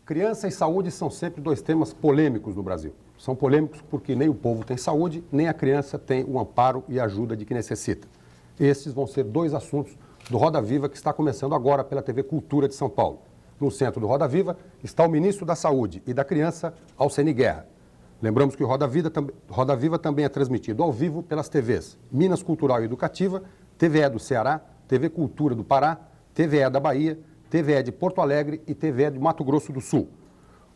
Criança e saúde são sempre dois temas polêmicos no Brasil. São polêmicos porque nem o povo tem saúde, nem a criança tem o amparo e ajuda de que necessita. Esses vão ser dois assuntos do Roda Viva que está começando agora pela TV Cultura de São Paulo. No centro do Roda Viva está o ministro da Saúde e da Criança, Alceni Guerra. Lembramos que o Roda Viva também é transmitido ao vivo pelas TVs Minas Cultural e Educativa, TVE do Ceará, TV Cultura do Pará, TVE da Bahia, TVE de Porto Alegre e TVE de Mato Grosso do Sul.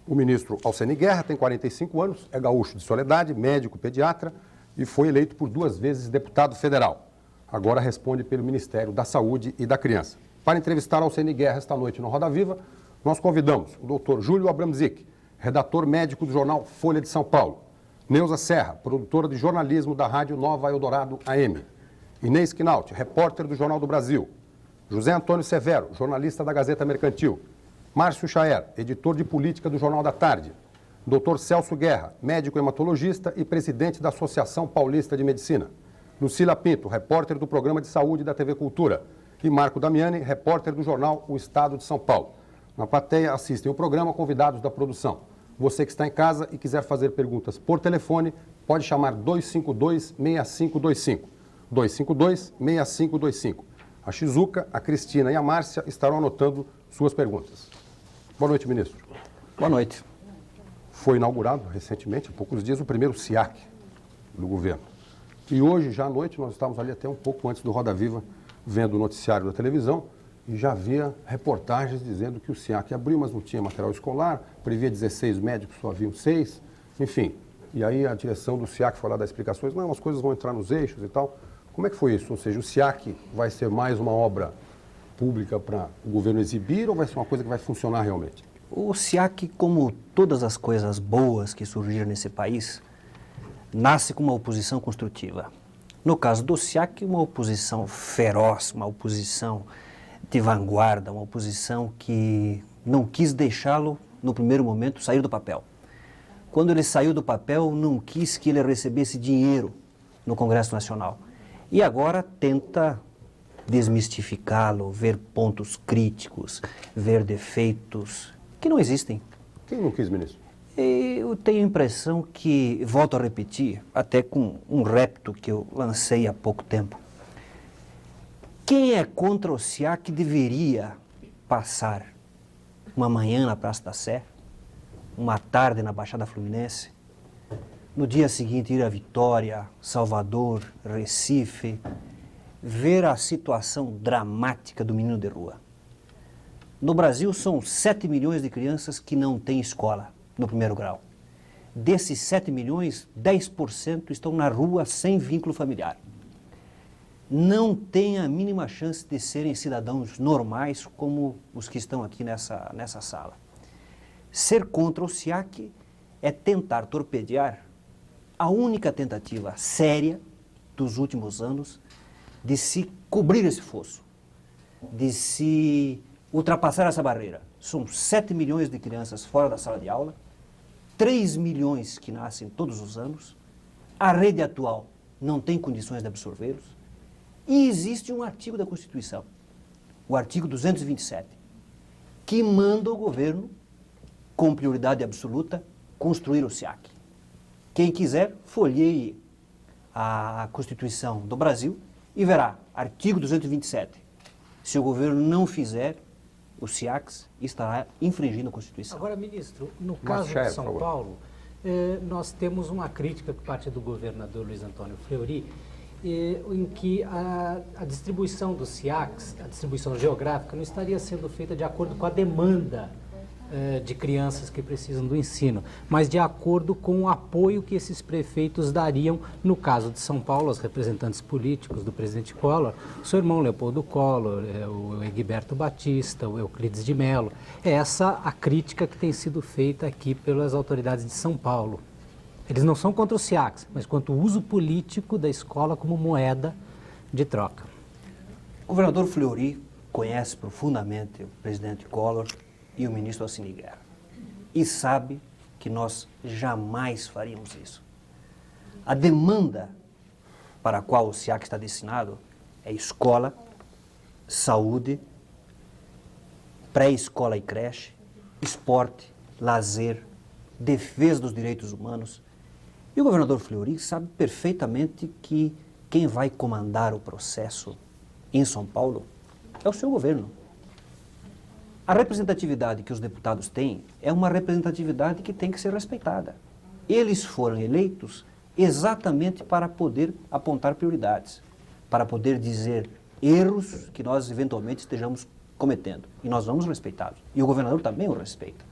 O ministro Alceni Guerra tem 45 anos, é gaúcho de Soledade, médico, pediatra e foi eleito por 2 vezes deputado federal. Agora responde pelo Ministério da Saúde e da Criança. Para entrevistar Alceni Guerra esta noite no Roda Viva, nós convidamos o doutor Júlio Abramzik, redator médico do jornal Folha de São Paulo, Neuza Serra, produtora de jornalismo da Rádio Nova Eldorado AM, Inês Quinaut, repórter do Jornal do Brasil, José Antônio Severo, jornalista da Gazeta Mercantil, Márcio Chaer, editor de política do Jornal da Tarde, Dr. Celso Guerra, médico hematologista e presidente da Associação Paulista de Medicina, Lucila Pinto, repórter do Programa de Saúde da TV Cultura, e Marco Damiani, repórter do jornal O Estado de São Paulo. Na plateia assistem o programa convidados da produção. Você que está em casa e quiser fazer perguntas por telefone, pode chamar 252-6525. 252-6525. A Shizuka, a Cristina e a Márcia estarão anotando suas perguntas. Boa noite, ministro. Boa noite. Foi inaugurado recentemente, há poucos dias, o primeiro SIAC do governo. E hoje, já à noite, nós estávamos ali até um pouco antes do Roda Viva, vendo o noticiário da televisão, e já havia reportagens dizendo que o SIAC abriu, mas não tinha material escolar, previa 16 médicos, só haviam 6, enfim. E aí a direção do SIAC foi lá dar explicações, não, as coisas vão entrar nos eixos e tal. Como é que foi isso? Ou seja, o SIAC vai ser mais uma obra pública para o governo exibir ou vai ser uma coisa que vai funcionar realmente? O SIAC, como todas as coisas boas que surgiram nesse país, nasce com uma oposição construtiva. No caso do SIAC, uma oposição feroz, uma oposição de vanguarda, uma oposição que não quis deixá-lo, no primeiro momento, sair do papel. Quando ele saiu do papel, não quis que ele recebesse dinheiro no Congresso Nacional. E agora tenta desmistificá-lo, ver pontos críticos, ver defeitos que não existem. Quem não quis, ministro? Eu tenho a impressão que, volto a repetir, até com um repto que eu lancei há pouco tempo, quem é contra o SIAC deveria passar uma manhã na Praça da Sé, uma tarde na Baixada Fluminense, no dia seguinte ir a Vitória, Salvador, Recife, ver a situação dramática do menino de rua. No Brasil são 7 milhões de crianças que não têm escola no primeiro grau. Desses 7 milhões, 10% estão na rua sem vínculo familiar. Não têm a mínima chance de serem cidadãos normais como os que estão aqui nessa sala. Ser contra o SIAC é tentar torpedear a única tentativa séria dos últimos anos de se cobrir esse fosso, de se ultrapassar essa barreira. São 7 milhões de crianças fora da sala de aula, 3 milhões que nascem todos os anos, a rede atual não tem condições de absorvê-los, e existe um artigo da Constituição, o artigo 227, que manda o governo, com prioridade absoluta, construir o SIAC. Quem quiser, folheie a Constituição do Brasil e verá, artigo 227, se o governo não fizer, o SIAC estará infringindo a Constituição. Agora, ministro, no caso de São Paulo, nós temos uma crítica por parte do governador Luiz Antônio Fleury, em que a distribuição dos SIACs, a distribuição geográfica, não estaria sendo feita de acordo com a demanda de crianças que precisam do ensino, mas de acordo com o apoio que esses prefeitos dariam, no caso de São Paulo, aos representantes políticos do presidente Collor, o seu irmão Leopoldo Collor, o Egberto Batista, o Euclides de Mello. É essa a crítica que tem sido feita aqui pelas autoridades de São Paulo. Eles não são contra os SIACs, mas contra o uso político da escola como moeda de troca. O governador Fleury conhece profundamente o presidente Collor e o ministro Alceni Guerra, e sabe que nós jamais faríamos isso. A demanda para a qual o SIAC está destinado é escola, saúde, pré-escola e creche, esporte, lazer, defesa dos direitos humanos. E o governador Fleury sabe perfeitamente que quem vai comandar o processo em São Paulo é o seu governo. A representatividade que os deputados têm é uma representatividade que tem que ser respeitada. Eles foram eleitos exatamente para poder apontar prioridades, para poder dizer erros que nós eventualmente estejamos cometendo. E nós vamos respeitá-los. E o governador também o respeita.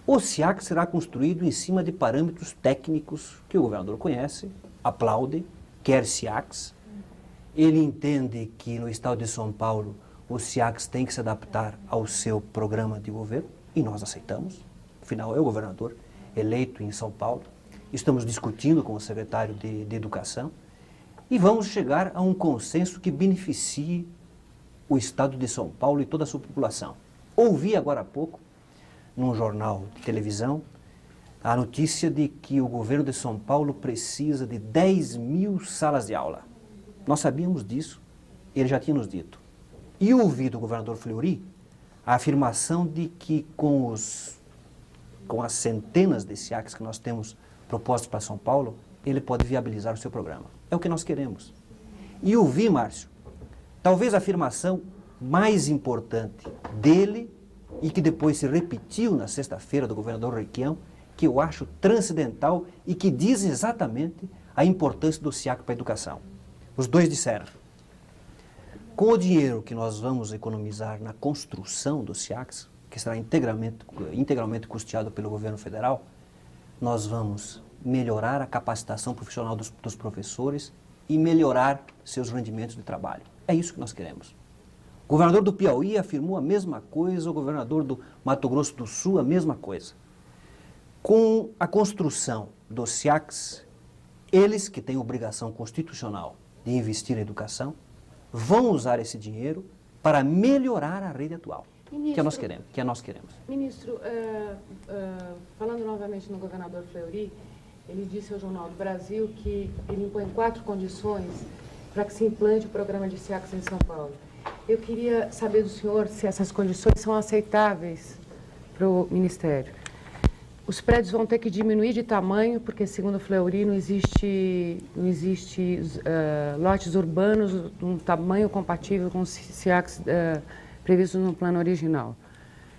O SIAC será construído em cima de parâmetros técnicos que o governador conhece, aplaude, quer SIACs. Ele entende que no estado de São Paulo o SIACs tem que se adaptar ao seu programa de governo e nós aceitamos. Afinal, é o governador eleito em São Paulo. Estamos discutindo com o secretário de Educação e vamos chegar a um consenso que beneficie o estado de São Paulo e toda a sua população. Ouvi agora há pouco, num jornal de televisão, a notícia de que o governo de São Paulo precisa de 10.000 salas de aula. Nós sabíamos disso, ele já tinha nos dito. E ouvi do governador Fleury a afirmação de que com as centenas de SIACs que nós temos propostos para São Paulo, ele pode viabilizar o seu programa. É o que nós queremos. E ouvi, Márcio, talvez a afirmação mais importante dele e que depois se repetiu na sexta-feira do governador Requião, que eu acho transcendental e que diz exatamente a importância do SIAC para a educação. Os dois disseram: com o dinheiro que nós vamos economizar na construção dos SIACs, que será integralmente custeado pelo governo federal, nós vamos melhorar a capacitação profissional dos professores e melhorar seus rendimentos de trabalho. É isso que nós queremos. O governador do Piauí afirmou a mesma coisa, o governador do Mato Grosso do Sul a mesma coisa. Com a construção dos SIACs, eles que têm obrigação constitucional de investir na educação, vão usar esse dinheiro para melhorar a rede atual, Ministro, que nós queremos. Ministro, falando novamente no governador Fleury, ele disse ao Jornal do Brasil que ele impõe 4 condições para que se implante o programa de SIACs em São Paulo. Eu queria saber do senhor se essas condições são aceitáveis para o Ministério. Os prédios vão ter que diminuir de tamanho, porque, segundo o Fleury, não existe lotes urbanos de um tamanho compatível com os SIACs previstos no plano original.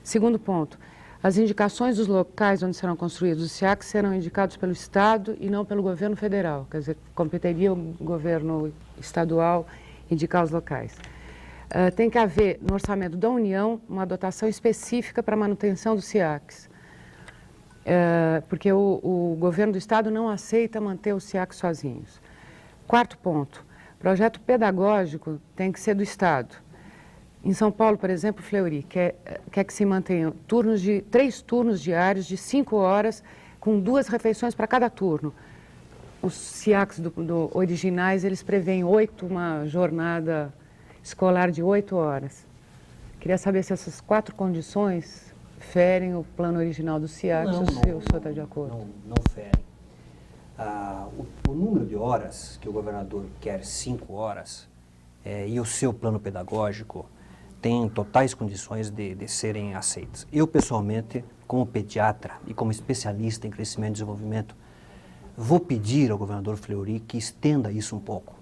Segundo ponto, as indicações dos locais onde serão construídos os SIACs serão indicados pelo Estado e não pelo governo federal. Quer dizer, competeria o governo estadual indicar os locais. Tem que haver, no orçamento da União, uma dotação específica para a manutenção dos SIACs. Porque o governo do Estado não aceita manter os SIACs sozinhos. Quarto ponto, projeto pedagógico tem que ser do Estado. Em São Paulo, por exemplo, Fleury quer que se mantenham 3 turnos diários de 5 horas, com 2 refeições para cada turno. Os SIACs originais, eles prevêem uma jornada escolar de 8 horas. Queria saber se essas 4 condições ferem o plano original do SIACs, ou se o senhor está de acordo? Não ferem. O número de horas que o governador quer, 5 horas, e o seu plano pedagógico tem totais condições de serem aceitas. Eu, pessoalmente, como pediatra e como especialista em crescimento e desenvolvimento, vou pedir ao governador Fleury que estenda isso um pouco.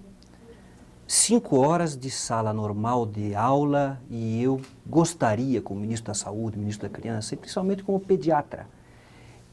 5 horas de sala normal de aula, e eu gostaria, como ministro da Saúde, ministro da Criança, e principalmente como pediatra,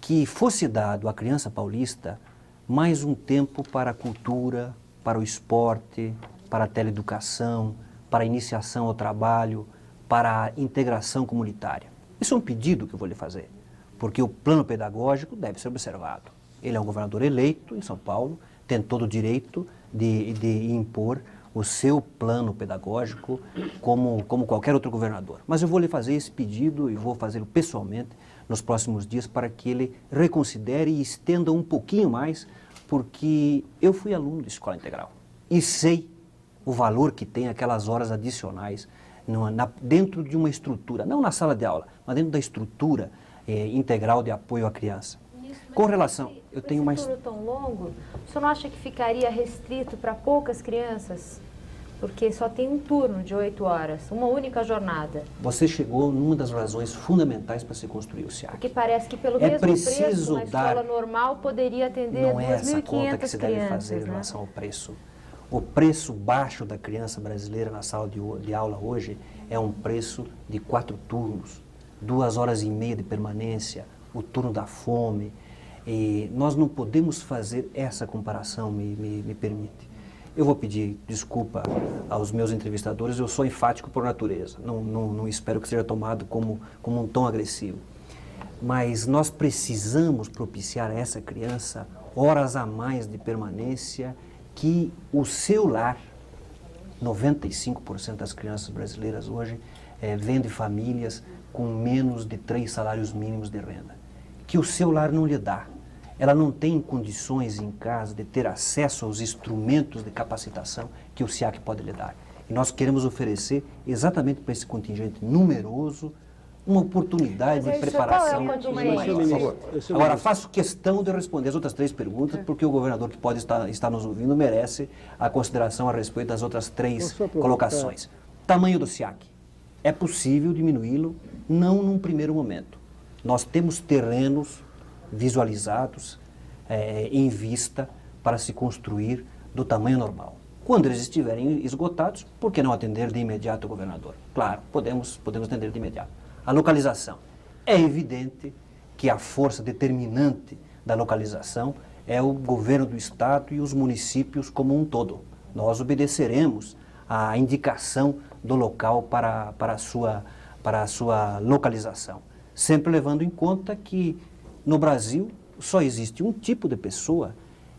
que fosse dado à criança paulista mais um tempo para a cultura, para o esporte, para a teleeducação, para a iniciação ao trabalho, para a integração comunitária. Isso é um pedido que eu vou lhe fazer, porque o plano pedagógico deve ser observado. Ele é um governador eleito em São Paulo, tem todo o direito de impor o seu plano pedagógico como qualquer outro governador. Mas eu vou lhe fazer esse pedido e vou fazê-lo pessoalmente nos próximos dias para que ele reconsidere e estenda um pouquinho mais, porque eu fui aluno de escola integral e sei o valor que tem aquelas horas adicionais dentro de uma estrutura, não na sala de aula, mas dentro da estrutura integral de apoio à criança. Com relação, eu tenho mais... tão longo, o senhor não acha que ficaria restrito para poucas crianças? porque só tem um turno de 8 horas, uma única jornada. Você chegou numa das razões fundamentais para se construir o SIAC. Porque parece que pelo mesmo preço, uma escola normal poderia atender 2.500 crianças. Não é essa conta que se deve fazer em relação ao preço. O preço baixo da criança brasileira na sala de aula hoje é um preço de 4 turnos, 2 horas e meia de permanência, o turno da fome. E nós não podemos fazer essa comparação, me permite. Eu vou pedir desculpa aos meus entrevistadores, eu sou enfático por natureza, não espero que seja tomado como um tom agressivo. Mas nós precisamos propiciar a essa criança horas a mais de permanência que o seu lar, 95% das crianças brasileiras hoje, vêm de famílias com menos de 3 salários mínimos de renda, que o seu lar não lhe dá. Ela não tem condições em casa de ter acesso aos instrumentos de capacitação que o SIAC pode lhe dar. E nós queremos oferecer, exatamente para esse contingente numeroso, uma oportunidade de preparação. Agora, faço questão de responder as outras 3 perguntas, porque o governador que pode estar nos ouvindo merece a consideração a respeito das outras 3 colocações. Tamanho do SIAC. É possível diminuí-lo, não num primeiro momento. Nós temos terrenos visualizados em vista para se construir do tamanho normal. Quando eles estiverem esgotados, por que não atender de imediato o governador? Claro, podemos atender de imediato. A localização. É evidente que a força determinante da localização é o governo do estado e os municípios como um todo. Nós obedeceremos à indicação do local para a sua localização, sempre levando em conta que no Brasil só existe um tipo de pessoa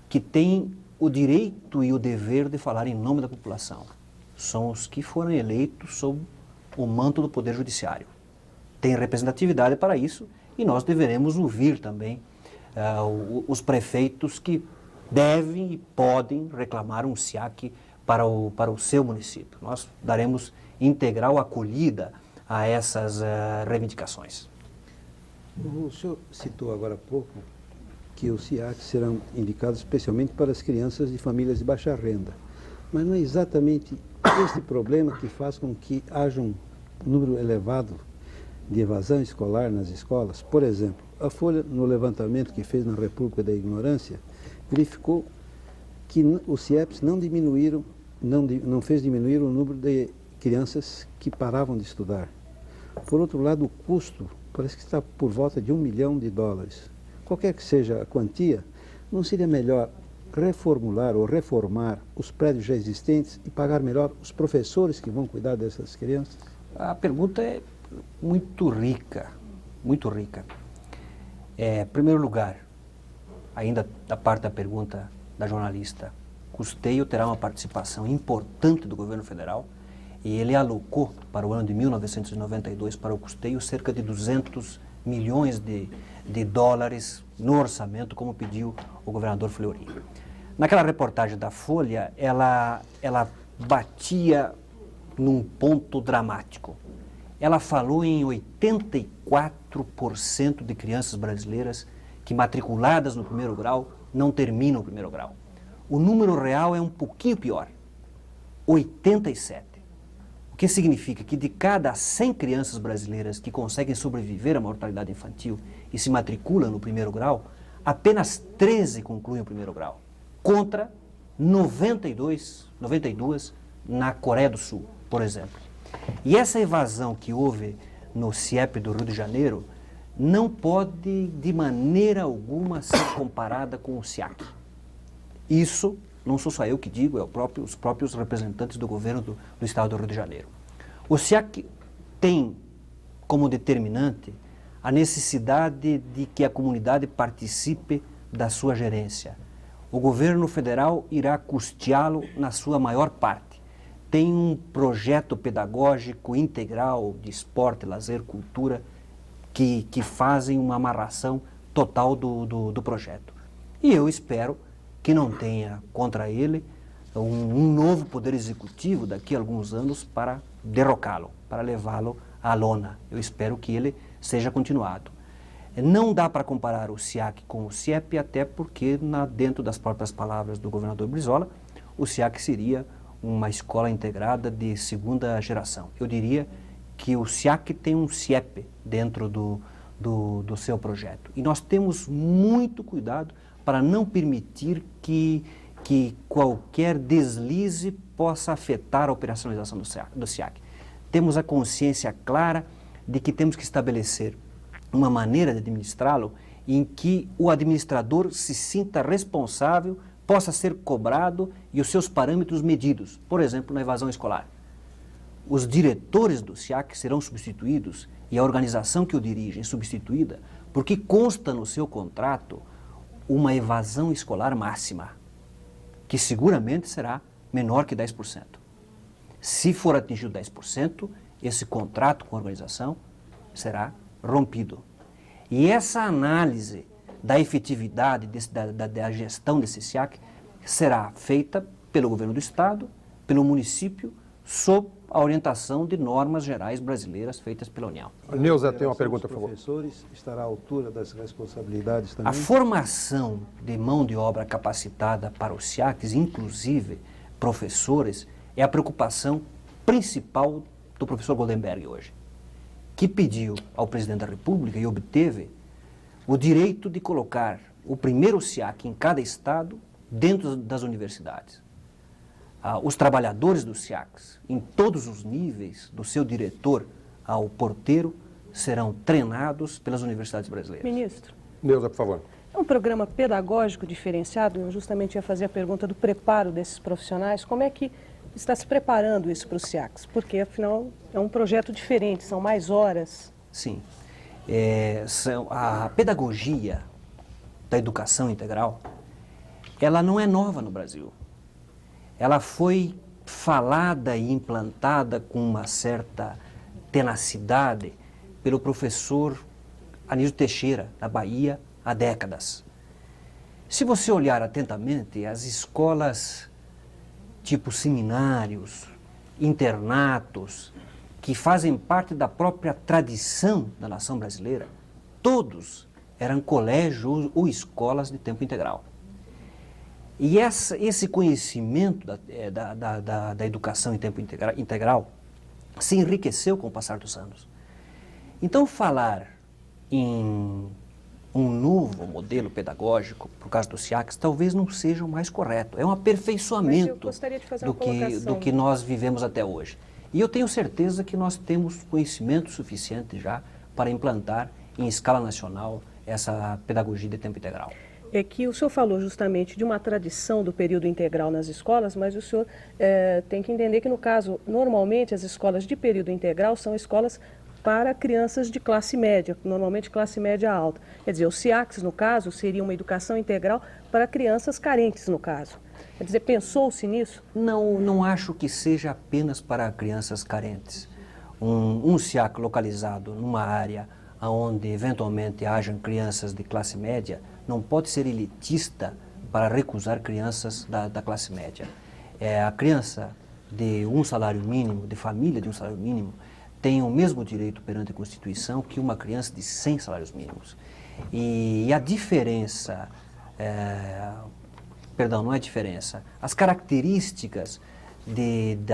que tem o direito e o dever de falar em nome da população. São os que foram eleitos sob o manto do Poder Judiciário. Tem representatividade para isso e nós deveremos ouvir também os prefeitos que devem e podem reclamar um SIAC para o seu município. Nós daremos integral acolhida a essas reivindicações. O senhor citou agora há pouco que os SIACs serão indicados especialmente para as crianças de famílias de baixa renda. Mas não é exatamente este problema que faz com que haja um número elevado de evasão escolar nas escolas? Por exemplo, a Folha, no levantamento que fez na República da Ignorância, verificou que os CIEPs não fez diminuir o número de crianças que paravam de estudar. Por outro lado, o custo parece que está por volta de $1 milhão. Qualquer que seja a quantia, não seria melhor reformular ou reformar os prédios já existentes e pagar melhor os professores que vão cuidar dessas crianças? A pergunta é muito rica, muito rica. Em primeiro lugar, ainda da parte da pergunta da jornalista, custeio terá uma participação importante do governo federal e ele alocou para o ano de 1992 para o custeio cerca de 200 milhões de dólares no orçamento, como pediu o governador Fleury. Naquela reportagem da Folha, ela batia num ponto dramático. Ela falou em 84% de crianças brasileiras que, matriculadas no primeiro grau, não terminam o primeiro grau. O número real é um pouquinho pior, 87%. O que significa que de cada 100 crianças brasileiras que conseguem sobreviver à mortalidade infantil e se matriculam no primeiro grau, apenas 13 concluem o primeiro grau, contra 92 na Coreia do Sul, por exemplo. E essa evasão que houve no CIEP do Rio de Janeiro não pode, de maneira alguma, ser comparada com o SIAC. Isso não sou só eu que digo, os próprios representantes do governo do estado do Rio de Janeiro. O SIAC tem como determinante a necessidade de que a comunidade participe da sua gerência. O governo federal irá custeá-lo na sua maior parte. Tem um projeto pedagógico integral de esporte, lazer, cultura, que fazem uma amarração total do projeto. E eu espero que não tenha contra ele um novo poder executivo daqui a alguns anos para derrocá-lo, para levá-lo à lona. Eu espero que ele seja continuado. Não dá para comparar o SIAC com o CIEP, até porque, dentro das próprias palavras do governador Brizola, o SIAC seria uma escola integrada de segunda geração. Eu diria que o SIAC tem um CIEP dentro do seu projeto. E nós temos muito cuidado para não permitir que qualquer deslize possa afetar a operacionalização do SIAC. Temos a consciência clara de que temos que estabelecer uma maneira de administrá-lo em que o administrador se sinta responsável, possa ser cobrado e os seus parâmetros medidos, por exemplo, na evasão escolar. Os diretores do SIAC serão substituídos e a organização que o dirigem substituída porque consta no seu contrato uma evasão escolar máxima, que seguramente será menor que 10%. Se for atingido 10%, esse contrato com a organização será rompido. E essa análise da efetividade da gestão desse SIAC será feita pelo governo do Estado, pelo município, sob a orientação de normas gerais brasileiras feitas pela União. Neuza tem uma pergunta, por favor. Os professores estará à altura das responsabilidades também? A formação de mão de obra capacitada para os SIACs, inclusive professores, é a preocupação principal do professor Goldenberg hoje, que pediu ao presidente da República e obteve o direito de colocar o primeiro SIAC em cada estado dentro das universidades. Os trabalhadores dos SIACs, em todos os níveis, do seu diretor ao porteiro, serão treinados pelas universidades brasileiras. Ministro. Neuza, por favor. É um programa pedagógico diferenciado. Eu justamente ia fazer a pergunta do preparo desses profissionais. Como é que está se preparando isso para os SIACs? Porque, afinal, é um projeto diferente, são mais horas. Sim. A pedagogia da educação integral, ela não é nova no Brasil. Ela foi falada e implantada com uma certa tenacidade pelo professor Anísio Teixeira, na Bahia, há décadas. Se você olhar atentamente, as escolas tipo seminários, internatos, que fazem parte da própria tradição da nação brasileira, todos eram colégios ou escolas de tempo integral. E esse conhecimento da educação em tempo integral se enriqueceu com o passar dos anos. Então, falar em um novo modelo pedagógico, por causa do SIACs, talvez não seja o mais correto. É um aperfeiçoamento do que nós vivemos até hoje. E eu tenho certeza que nós temos conhecimento suficiente já para implantar em escala nacional essa pedagogia de tempo integral. É que o senhor falou justamente de uma tradição do período integral nas escolas, mas o senhor tem que entender que, no caso, normalmente as escolas de período integral são escolas para crianças de classe média, normalmente classe média alta. Quer dizer, os SIACs, no caso, seria uma educação integral para crianças carentes, no caso. Quer dizer, pensou-se nisso? Não acho que seja apenas para crianças carentes. Um SIAC localizado numa área onde eventualmente hajam crianças de classe média não pode ser elitista para recusar crianças da classe média. A criança de um salário mínimo, de família de um salário mínimo, tem o mesmo direito perante a Constituição que uma criança de 100 salários mínimos. E a diferença, não é diferença, as características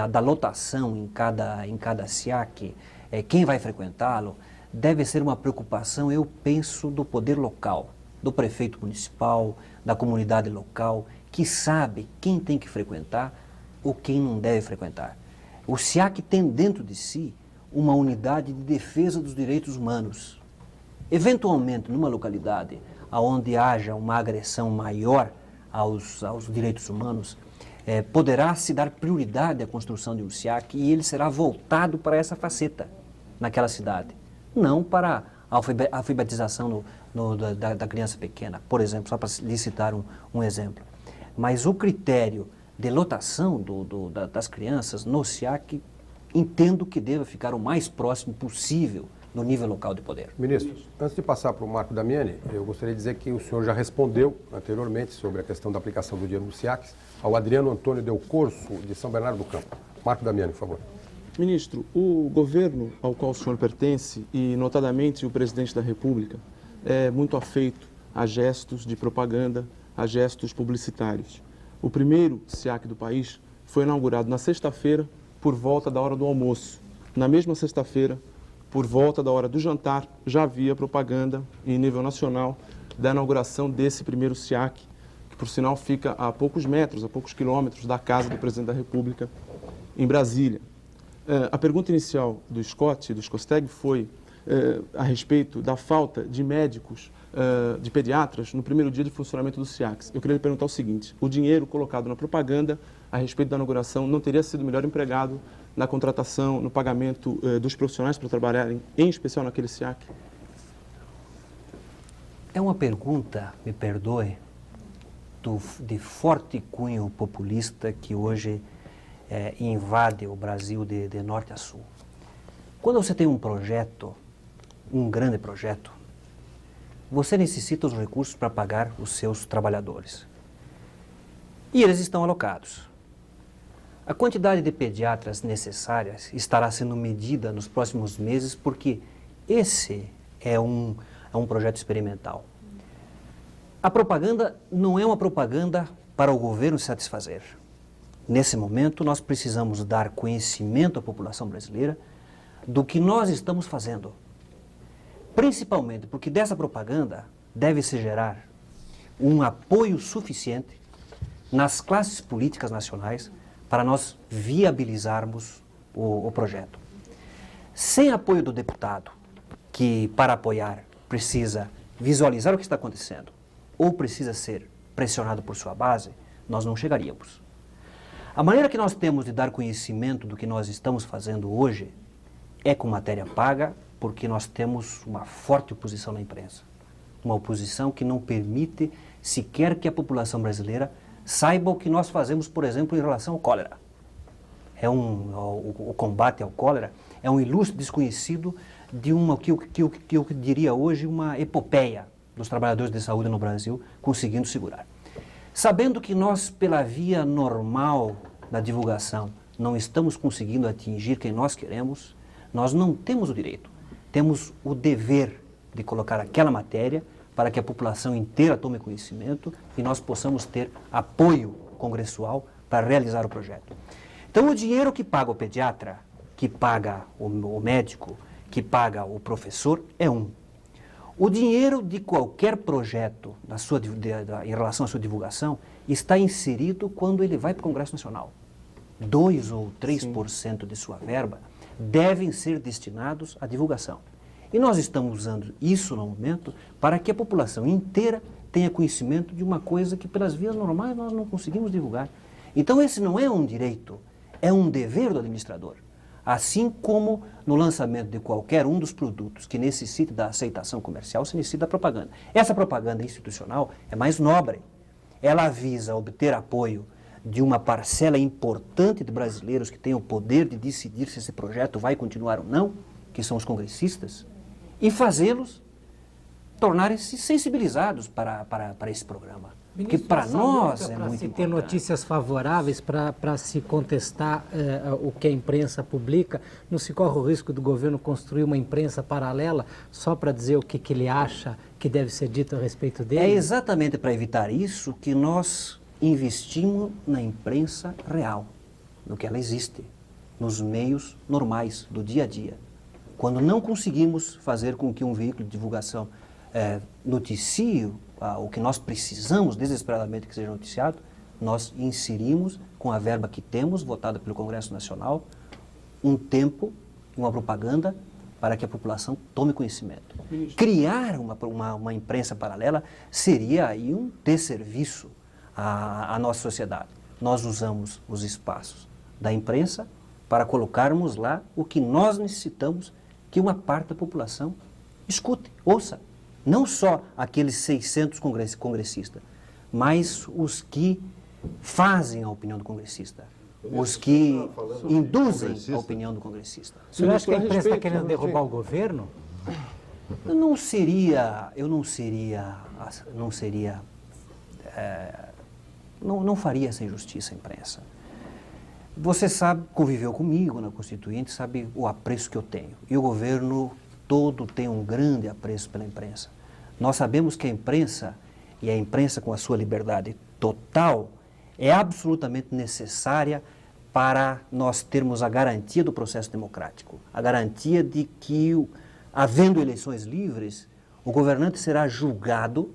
da lotação em cada SIAC, quem vai frequentá-lo, deve ser uma preocupação, eu penso, do poder local, do prefeito municipal, da comunidade local, que sabe quem tem que frequentar ou quem não deve frequentar. O SIAC tem dentro de si uma unidade de defesa dos direitos humanos. Eventualmente, numa localidade onde haja uma agressão maior aos direitos humanos, poderá se dar prioridade à construção de um SIAC e ele será voltado para essa faceta naquela cidade, não para a alfabetização da criança pequena, por exemplo, só para lhe citar um exemplo. Mas o critério de lotação das crianças no SIAC, entendo que deva ficar o mais próximo possível do nível local de poder. Ministro, antes de passar para o Marco Damiani, eu gostaria de dizer que o senhor já respondeu anteriormente sobre a questão da aplicação do dinheiro do SIACs ao Adriano Antônio Del Corso, de São Bernardo do Campo. Marco Damiani, por favor. Ministro, o governo ao qual o senhor pertence, e notadamente o presidente da República, é muito afeito a gestos de propaganda, a gestos publicitários. O primeiro SIAC do país foi inaugurado na sexta-feira, por volta da hora do almoço. Na mesma sexta-feira, por volta da hora do jantar, já havia propaganda em nível nacional da inauguração desse primeiro SIAC, que por sinal fica a poucos metros, a poucos quilômetros da casa do presidente da República em Brasília. A pergunta inicial do Scott, do Scosteg, foi a respeito da falta de médicos, de pediatras, no primeiro dia de funcionamento do SIACs. Eu queria lhe perguntar o seguinte: o dinheiro colocado na propaganda a respeito da inauguração não teria sido melhor empregado na contratação, no pagamento dos profissionais para trabalharem, em especial naquele SIAC? É uma pergunta, me perdoe, de forte cunho populista que hoje invade o Brasil de norte a sul. Quando você tem um projeto, um grande projeto, você necessita os recursos para pagar os seus trabalhadores. E eles estão alocados. A quantidade de pediatras necessárias estará sendo medida nos próximos meses, porque esse é um projeto experimental. A propaganda não é uma propaganda para o governo satisfazer. Nesse momento, nós precisamos dar conhecimento à população brasileira do que nós estamos fazendo. Principalmente porque dessa propaganda deve se gerar um apoio suficiente nas classes políticas nacionais para nós viabilizarmos o projeto. Sem apoio do deputado, que para apoiar precisa visualizar o que está acontecendo ou precisa ser pressionado por sua base, nós não chegaríamos. A maneira que nós temos de dar conhecimento do que nós estamos fazendo hoje é com matéria paga, porque nós temos uma forte oposição na imprensa. Uma oposição que não permite sequer que a população brasileira saiba o que nós fazemos, por exemplo, em relação ao cólera. O combate ao cólera é um ilustre desconhecido de o que eu diria hoje uma epopeia dos trabalhadores de saúde no Brasil conseguindo segurar. Sabendo que nós, pela via normal da divulgação, não estamos conseguindo atingir quem nós queremos, nós não temos o direito, temos o dever de colocar aquela matéria para que a população inteira tome conhecimento e nós possamos ter apoio congressual para realizar o projeto. Então, o dinheiro que paga o pediatra, que paga o médico, que paga o professor, é um. O dinheiro de qualquer projeto em relação à sua divulgação está inserido quando ele vai para o Congresso Nacional. 2 ou 3% de sua verba devem ser destinados à divulgação. E nós estamos usando isso no momento para que a população inteira tenha conhecimento de uma coisa que pelas vias normais nós não conseguimos divulgar. Então esse não é um direito, é um dever do administrador. Assim como no lançamento de qualquer um dos produtos que necessite da aceitação comercial, se necessita da propaganda. Essa propaganda institucional é mais nobre. Ela visa obter apoio de uma parcela importante de brasileiros que têm o poder de decidir se esse projeto vai continuar ou não, que são os congressistas, e fazê-los tornarem-se sensibilizados para esse programa. Porque para nós é muito importante. Para se ter importante. notícias favoráveis, para se contestar o que a imprensa publica, não se corre o risco do governo construir uma imprensa paralela só para dizer o que ele acha que deve ser dito a respeito dele? É exatamente para evitar isso que nós investimos na imprensa real, no que ela existe, nos meios normais do dia a dia. Quando não conseguimos fazer com que um veículo de divulgação noticie o que nós precisamos desesperadamente que seja noticiado, nós inserimos com a verba que temos, votada pelo Congresso Nacional, um tempo, uma propaganda para que a população tome conhecimento. Criar uma imprensa paralela seria aí um desserviço à nossa sociedade. Nós usamos os espaços da imprensa para colocarmos lá o que nós necessitamos que uma parte da população escute, ouça. Não só aqueles 600 congressistas, mas os que fazem a opinião do congressista, os que induzem a opinião do congressista. O senhor acha que a imprensa está querendo derrubar o governo? Não faria essa injustiça à imprensa. Você sabe, conviveu comigo na Constituinte, sabe o apreço que eu tenho. E o governo todo tem um grande apreço pela imprensa. Nós sabemos que a imprensa, e a imprensa com a sua liberdade total, é absolutamente necessária para nós termos a garantia do processo democrático, a garantia de que, havendo eleições livres, o governante será julgado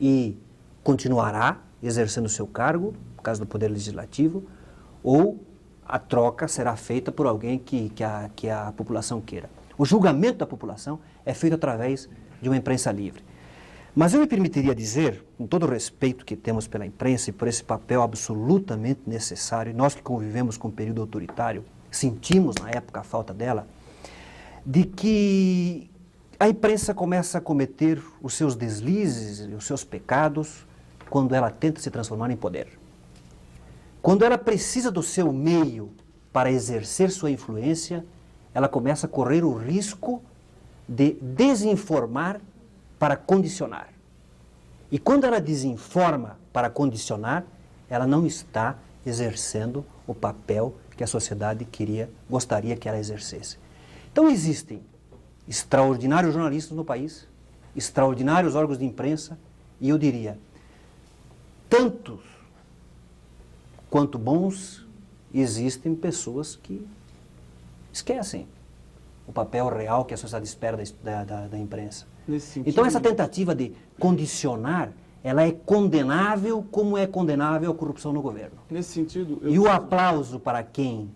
e continuará exercendo o seu cargo, no caso do Poder Legislativo, ou a troca será feita por alguém que a população queira. O julgamento da população é feito através de uma imprensa livre. Mas eu me permitiria dizer, com todo o respeito que temos pela imprensa e por esse papel absolutamente necessário, nós que convivemos com o período autoritário, sentimos na época a falta dela, de que a imprensa começa a cometer os seus deslizes e os seus pecados quando ela tenta se transformar em poder. Quando ela precisa do seu meio para exercer sua influência, ela começa a correr o risco de desinformar para condicionar. E quando ela desinforma para condicionar, ela não está exercendo o papel que a sociedade gostaria que ela exercesse. Então existem extraordinários jornalistas no país, extraordinários órgãos de imprensa, e eu diria, tantos quanto bons, existem pessoas que esquecem o papel real que a sociedade espera da imprensa. Então essa tentativa de condicionar, ela é condenável como é condenável a corrupção no governo. Nesse sentido... E o aplauso para quem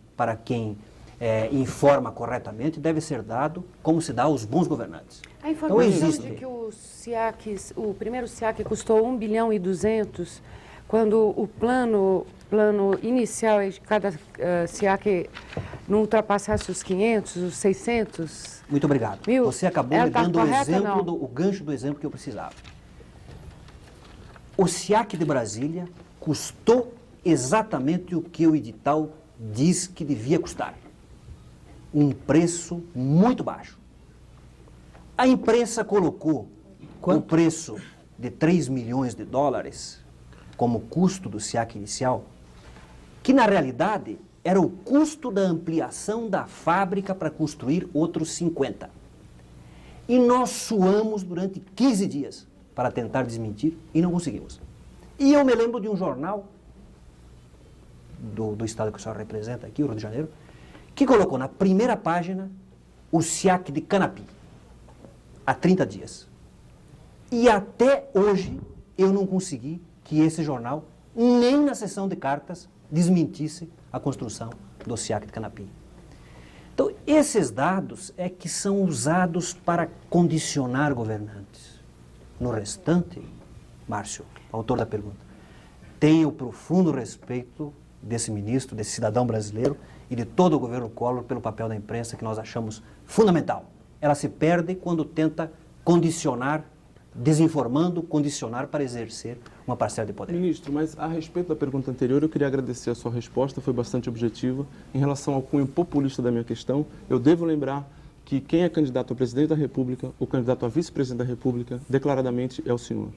informa corretamente deve ser dado como se dá aos bons governantes. A informação de que o primeiro SIAC custou 1 bilhão e 200, quando o plano inicial é de cada SIAC não ultrapassasse os 500, os 600... Muito obrigado. Você acabou me dando o gancho do exemplo que eu precisava. O SIAC de Brasília custou exatamente o que o edital diz que devia custar. Um preço muito baixo. A imprensa colocou o preço de 3 milhões de dólares como custo do SIAC inicial, que na realidade era o custo da ampliação da fábrica para construir outros 50. E nós suamos durante 15 dias para tentar desmentir e não conseguimos. E eu me lembro de um jornal do estado que o senhor representa aqui, o Rio de Janeiro, que colocou na primeira página o SIAC de Canapi, há 30 dias. E até hoje eu não consegui que esse jornal, nem na sessão de cartas, desmentisse a construção do SIAC de Canapi. Então, esses dados é que são usados para condicionar governantes. No restante, Márcio, autor da pergunta, tenho profundo respeito desse ministro, desse cidadão brasileiro e de todo o governo Collor pelo papel da imprensa que nós achamos fundamental. Ela se perde quando tenta condicionar, desinformando, condicionar para exercer uma parcela de poder. Ministro, mas a respeito da pergunta anterior, eu queria agradecer a sua resposta, foi bastante objetiva. Em relação ao cunho populista da minha questão, eu devo lembrar que quem é candidato a presidente da República, ou candidato a vice-presidente da República, declaradamente é o senhor.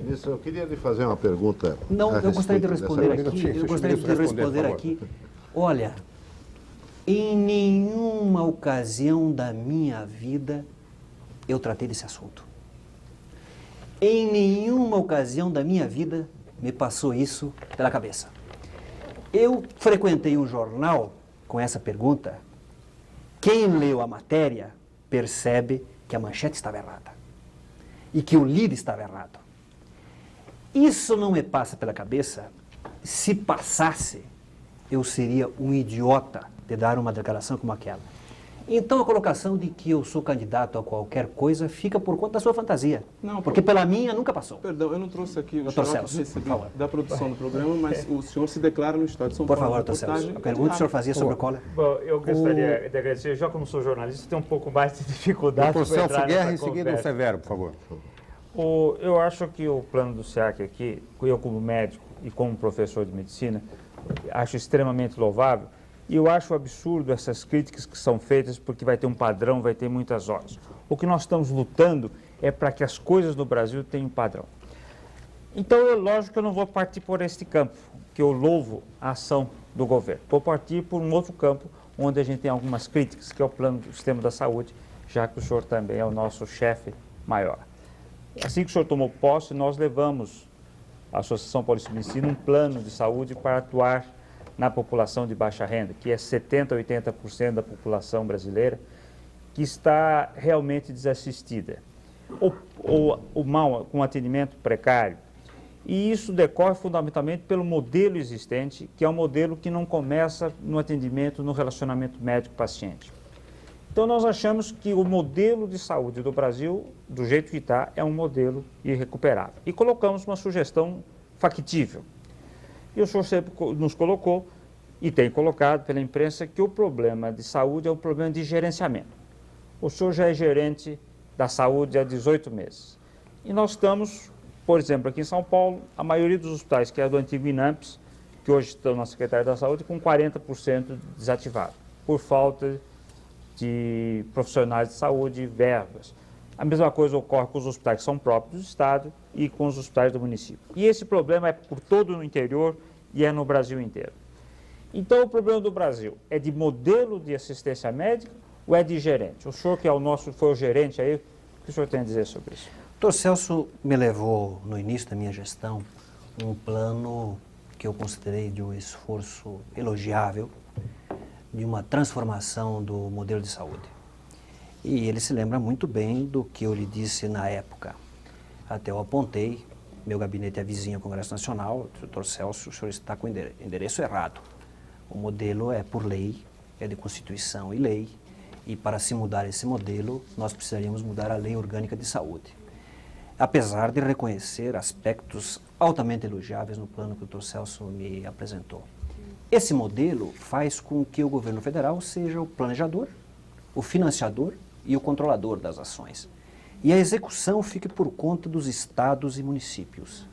Ministro, eu queria lhe fazer uma pergunta. Não, eu gostaria de responder aqui. Eu gostaria de responder aqui. Olha, em nenhuma ocasião da minha vida eu tratei desse assunto. Em nenhuma ocasião da minha vida me passou isso pela cabeça. Eu frequentei um jornal com essa pergunta. Quem leu a matéria percebe que a manchete estava errada e que o lead estava errado. Isso não me passa pela cabeça. Se passasse, eu seria um idiota de dar uma declaração como aquela. Então a colocação de que eu sou candidato a qualquer coisa fica por conta da sua fantasia. Não, porque pela minha nunca passou. Perdão, eu não trouxe aqui o xerox da produção do programa, mas o senhor se declara no Estado de São Paulo. Por favor, doutor Celso. A pergunta que o senhor fazia sobre o Collor? Bom, eu gostaria de agradecer. Já como sou jornalista, tenho um pouco mais de dificuldade. Doutor Celso Guerra, em seguida o Severo, por favor. Eu acho que o plano do SIAC aqui, eu como médico e como professor de medicina, acho extremamente louvável. E eu acho absurdo essas críticas que são feitas porque vai ter um padrão, vai ter muitas horas. O que nós estamos lutando é para que as coisas no Brasil tenham padrão. Então, lógico que eu não vou partir por este campo, que eu louvo a ação do governo. Vou partir por um outro campo, onde a gente tem algumas críticas, que é o plano do sistema da saúde, já que o senhor também é o nosso chefe maior. Assim que o senhor tomou posse, nós levamos à Associação Paulista de Medicina um plano de saúde para atuar na população de baixa renda, que é 70% a 80% da população brasileira, que está realmente desassistida, ou mal, com atendimento precário. E isso decorre fundamentalmente pelo modelo existente, que é um modelo que não começa no atendimento, no relacionamento médico-paciente. Então, nós achamos que o modelo de saúde do Brasil, do jeito que está, é um modelo irrecuperável. E colocamos uma sugestão factível. E o senhor sempre nos colocou, e tem colocado pela imprensa, que o problema de saúde é um problema de gerenciamento. O senhor já é gerente da saúde há 18 meses. E nós estamos, por exemplo, aqui em São Paulo, a maioria dos hospitais, que é do antigo INAMPS, que hoje estão na Secretaria da Saúde, com 40% desativado, por falta de profissionais de saúde e verbas. A mesma coisa ocorre com os hospitais que são próprios do Estado e com os hospitais do município. E esse problema é por todo o interior e é no Brasil inteiro. Então, o problema do Brasil é de modelo de assistência médica ou é de gerente? O senhor, que é foi o gerente aí, o que o senhor tem a dizer sobre isso? Dr. Celso me levou, no início da minha gestão, um plano que eu considerei de um esforço elogiável, de uma transformação do modelo de saúde. E ele se lembra muito bem do que eu lhe disse na época. Até eu apontei, meu gabinete é vizinho ao Congresso Nacional, Dr. Celso, o senhor está com o endereço errado. O modelo é por lei, é de Constituição e lei, e para se mudar esse modelo, nós precisaríamos mudar a Lei Orgânica de Saúde. Apesar de reconhecer aspectos altamente elogiáveis no plano que o Dr. Celso me apresentou. Esse modelo faz com que o governo federal seja o planejador, o financiador e o controlador das ações. E a execução fique por conta dos estados e municípios.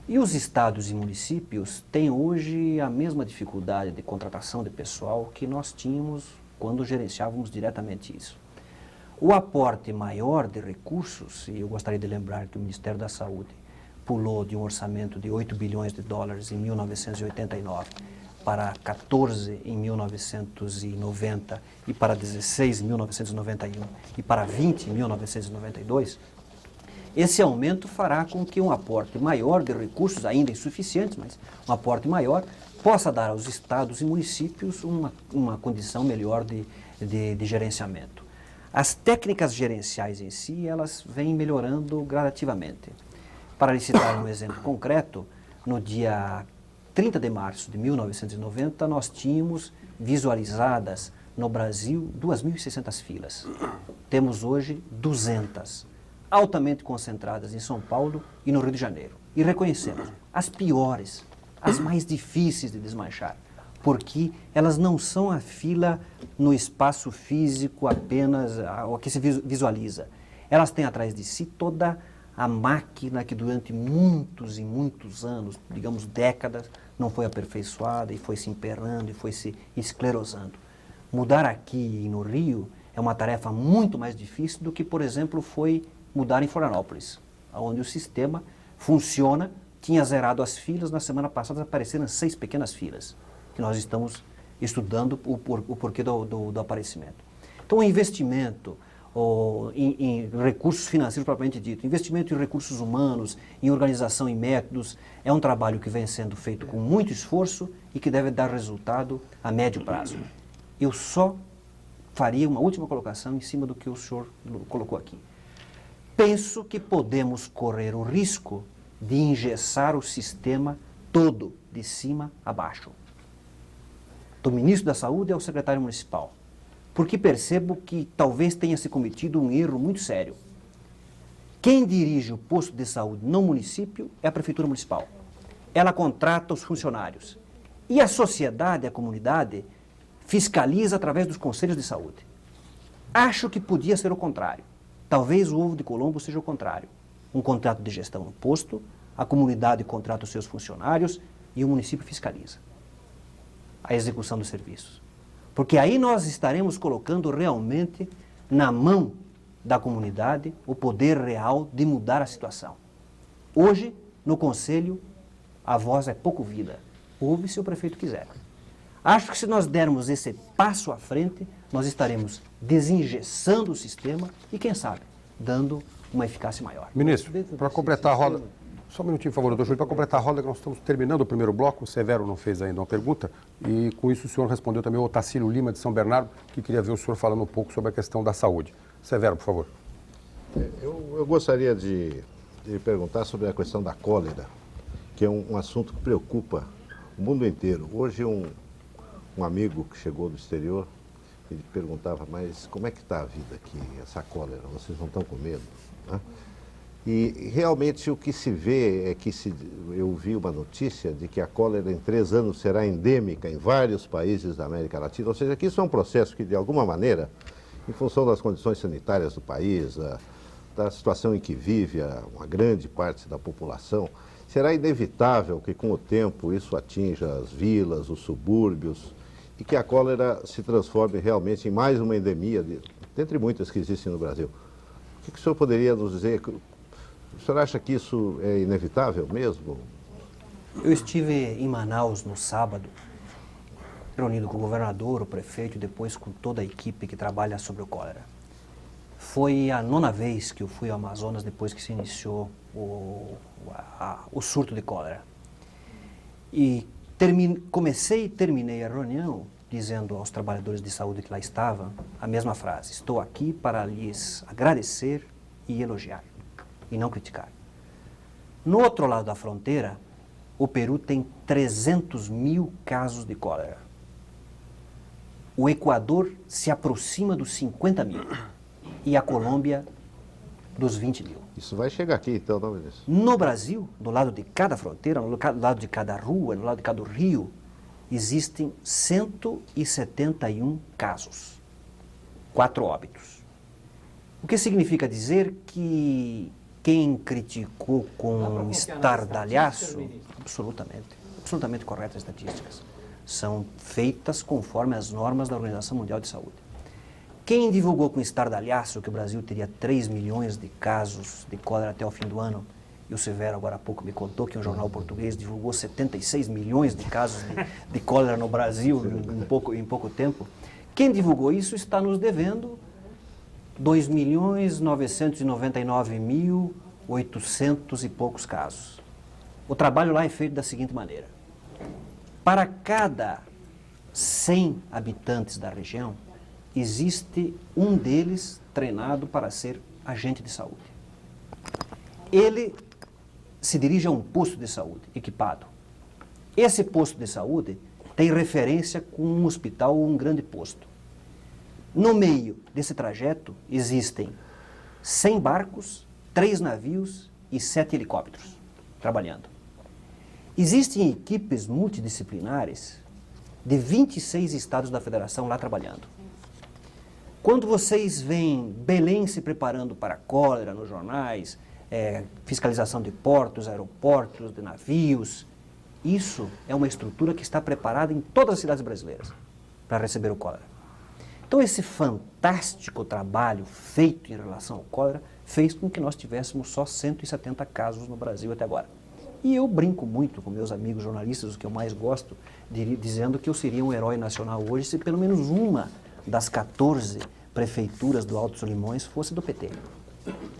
E os estados e municípios têm hoje a mesma dificuldade de contratação de pessoal que nós tínhamos quando gerenciávamos diretamente isso. O aporte maior de recursos, e eu gostaria de lembrar que o Ministério da Saúde pulou de um orçamento de 8 bilhões de dólares em 1989 para 14 em 1990 e para 16 em 1991 e para 20 em 1992, esse aumento fará com que um aporte maior de recursos, ainda insuficientes, mas um aporte maior, possa dar aos estados e municípios uma condição melhor de gerenciamento. As técnicas gerenciais em si, elas vêm melhorando gradativamente. Para lhe citar um exemplo concreto, no dia 30 de março de 1990, nós tínhamos visualizadas no Brasil 2.600 filas. Temos hoje 200, altamente concentradas em São Paulo e no Rio de Janeiro. E reconhecemos as piores, as mais difíceis de desmanchar, porque elas não são a fila no espaço físico apenas, o que se visualiza. Elas têm atrás de si toda a máquina que durante muitos e muitos anos, digamos décadas, não foi aperfeiçoada e foi se emperrando e foi se esclerosando. Mudar aqui no Rio é uma tarefa muito mais difícil do que, por exemplo, foi mudar em Florianópolis, onde o sistema funciona, tinha zerado as filas, na semana passada apareceram 6 pequenas filas, que nós estamos estudando o porquê do aparecimento. Então, o investimento em recursos financeiros propriamente dito, investimento em recursos humanos, em organização e métodos, é um trabalho que vem sendo feito com muito esforço e que deve dar resultado a médio prazo. Eu só faria uma última colocação em cima do que o senhor colocou aqui. Penso que podemos correr o risco de engessar o sistema todo, de cima a baixo. Do ministro da Saúde ao secretário municipal. Porque percebo que talvez tenha se cometido um erro muito sério. Quem dirige o posto de saúde no município é a prefeitura municipal. Ela contrata os funcionários. E a sociedade, a comunidade, fiscaliza através dos conselhos de saúde. Acho que podia ser o contrário. Talvez o ovo de Colombo seja o contrário. Um contrato de gestão no posto, a comunidade contrata os seus funcionários e o município fiscaliza a execução dos serviços. Porque aí nós estaremos colocando realmente na mão da comunidade o poder real de mudar a situação. Hoje, no Conselho, a voz é pouco ouvida. Ouve se o prefeito quiser. Acho que se nós dermos esse passo à frente, nós estaremos desengessando o sistema e, quem sabe, dando uma eficácia maior. Ministro, para completar a roda... Só um minutinho, por favor, doutor Júlio, para completar a roda, que nós estamos terminando o primeiro bloco. O Severo não fez ainda uma pergunta. E com isso o senhor respondeu também o Otacílio Lima, de São Bernardo, que queria ver o senhor falando um pouco sobre a questão da saúde. Severo, por favor. Eu gostaria de perguntar sobre a questão da cólera, que é um assunto que preocupa o mundo inteiro. Hoje um amigo que chegou do exterior, ele perguntava, mas como é que está a vida aqui, essa cólera? Vocês não estão com medo? Né? E realmente o que se vê é que eu vi uma notícia de que a cólera em 3 anos será endêmica em vários países da América Latina. Ou seja, que isso é um processo que, de alguma maneira, em função das condições sanitárias do país, da situação em que vive uma grande parte da população, será inevitável que, com o tempo, isso atinja as vilas, os subúrbios, e que a cólera se transforme realmente em mais uma endemia, dentre muitas que existem no Brasil. O que o senhor poderia nos dizer? O senhor acha que isso é inevitável mesmo? Eu estive em Manaus no sábado, reunido com o governador, o prefeito e depois com toda a equipe que trabalha sobre o cólera. Foi a 9ª vez que eu fui ao Amazonas depois que se iniciou o surto de cólera. E comecei e terminei a reunião dizendo aos trabalhadores de saúde que lá estavam a mesma frase: estou aqui para lhes agradecer e elogiar, e não criticar. No outro lado da fronteira, o Peru tem 300 mil casos de cólera. O Equador se aproxima dos 50 mil e a Colômbia dos 20 mil. Isso vai chegar aqui, então, não é isso? No Brasil, do lado de cada fronteira, do lado de cada rua, do lado de cada rio, existem 171 casos, 4 óbitos. O que significa dizer que quem criticou com estardalhaço, absolutamente corretas as estatísticas, são feitas conforme as normas da Organização Mundial de Saúde. Quem divulgou com estardalhaço que o Brasil teria 3 milhões de casos de cólera até o fim do ano, e o Severo agora há pouco me contou que um jornal português divulgou 76 milhões de casos de cólera no Brasil em pouco tempo, quem divulgou isso está nos devendo 2.999.800 e poucos casos. O trabalho lá é feito da seguinte maneira: para cada 100 habitantes da região, existe um deles treinado para ser agente de saúde. Ele se dirige a um posto de saúde equipado. Esse posto de saúde tem referência com um hospital ou um grande posto. No meio desse trajeto existem 100 barcos, 3 navios e 7 helicópteros trabalhando. Existem equipes multidisciplinares de 26 estados da federação lá trabalhando. Quando vocês veem Belém se preparando para a cólera nos jornais, fiscalização de portos, aeroportos, de navios, isso é uma estrutura que está preparada em todas as cidades brasileiras para receber o cólera. Então esse fantástico trabalho feito em relação ao cólera fez com que nós tivéssemos só 170 casos no Brasil até agora. E eu brinco muito com meus amigos jornalistas, os que eu mais gosto, dizendo que eu seria um herói nacional hoje se pelo menos uma das 14 prefeituras do Alto Solimões fosse do PT.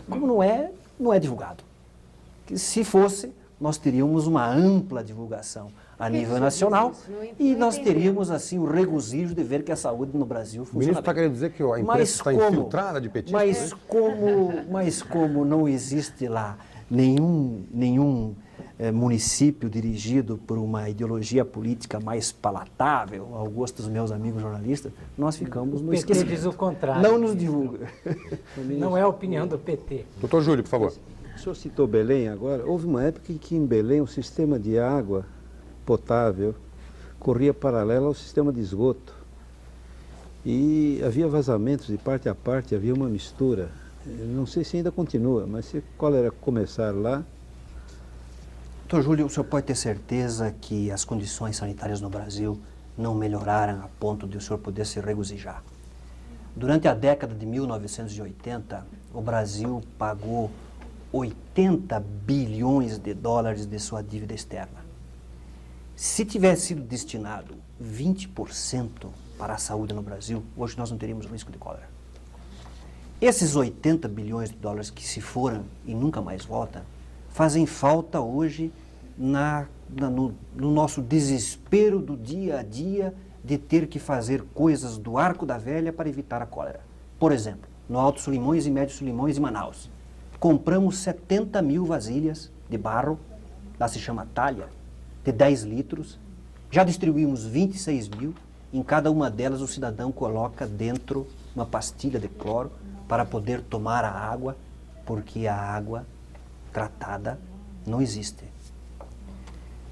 Como não é divulgado. Que se fosse, nós teríamos uma ampla divulgação a nível nacional e nós teríamos assim o regozijo de ver que a saúde no Brasil funciona. O ministro está querendo dizer que a imprensa está infiltrada de petistas? Mas como não existe lá nenhum município dirigido por uma ideologia política mais palatável ao gosto dos meus amigos jornalistas, nós ficamos no esquecimento. O PT diz o contrário. Não nos divulga. Não é a opinião do PT. Doutor Júlio, por favor. O senhor citou Belém agora. Houve uma época em que em Belém o sistema de água potável corria paralelo ao sistema de esgoto. E havia vazamentos de parte a parte, havia uma mistura. Não sei se ainda continua, mas se cólera começar lá... Doutor Júlio, o senhor pode ter certeza que as condições sanitárias no Brasil não melhoraram a ponto de o senhor poder se regozijar. Durante a década de 1980, o Brasil pagou 80 bilhões de dólares de sua dívida externa. Se tivesse sido destinado 20% para a saúde no Brasil, hoje nós não teríamos risco de cólera. Esses 80 bilhões de dólares que se foram e nunca mais voltam, fazem falta hoje no nosso desespero do dia a dia de ter que fazer coisas do Arco da Velha para evitar a cólera. Por exemplo, no Alto Solimões e Médio Solimões e Manaus, compramos 70 mil vasilhas de barro, lá se chama talha, de 10 litros, já distribuímos 26 mil, em cada uma delas o cidadão coloca dentro uma pastilha de cloro para poder tomar a água, porque a água tratada não existe.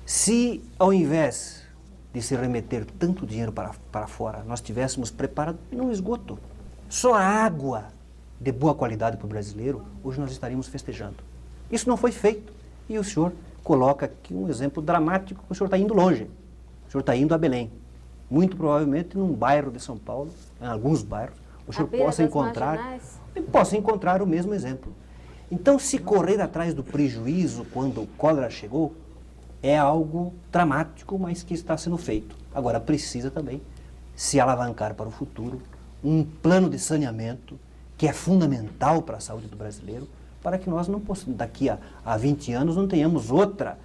Se, ao invés de se remeter tanto dinheiro para fora, nós tivéssemos preparado num esgoto só a água de boa qualidade para o brasileiro, hoje nós estaríamos festejando. Isso não foi feito. E o senhor coloca aqui um exemplo dramático, que o senhor está indo longe. O senhor está indo a Belém. Muito provavelmente num bairro de São Paulo, em alguns bairros, o senhor possa encontrar o mesmo exemplo. Então, se correr atrás do prejuízo quando o cólera chegou, é algo dramático, mas que está sendo feito. Agora, precisa também se alavancar para o futuro um plano de saneamento que é fundamental para a saúde do brasileiro, para que nós não possamos, daqui a 20 anos não tenhamos outra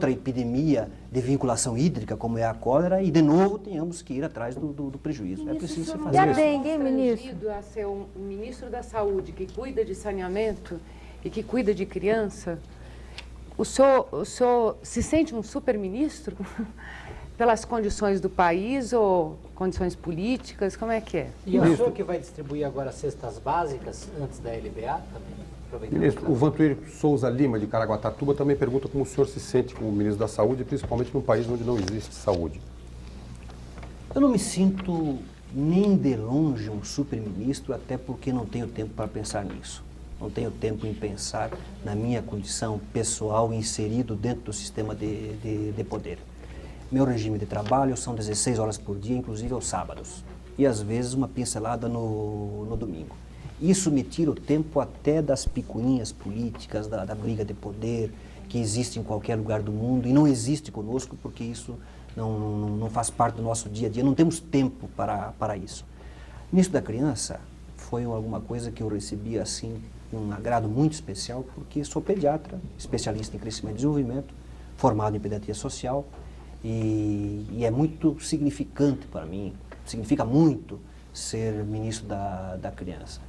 epidemia de vinculação hídrica, como é a cólera, e de novo tenhamos que ir atrás do prejuízo. É preciso se fazer isso. Dengue, ministro? A ser um ministro da Saúde que cuida de saneamento e que cuida de criança, o senhor se sente um super-ministro pelas condições do país ou condições políticas? Como é que é? E o senhor que vai distribuir agora cestas básicas antes da LBA também? Ministro, o Vantuírio Souza Lima, de Caraguatatuba, também pergunta como o senhor se sente como ministro da Saúde, principalmente num país onde não existe saúde. Eu não me sinto nem de longe um super-ministro, até porque não tenho tempo para pensar nisso. Não tenho tempo em pensar na minha condição pessoal inserido dentro do sistema de poder. Meu regime de trabalho são 16 horas por dia, inclusive aos sábados. E às vezes uma pincelada no domingo. Isso me tira o tempo até das picuinhas políticas, da briga de poder, que existe em qualquer lugar do mundo e não existe conosco porque isso não faz parte do nosso dia a dia, não temos tempo para isso. Nisso da criança foi alguma coisa que eu recebi assim, um agrado muito especial, porque sou pediatra, especialista em crescimento e desenvolvimento, formado em pediatria social, e é muito significante para mim, significa muito ser ministro da criança.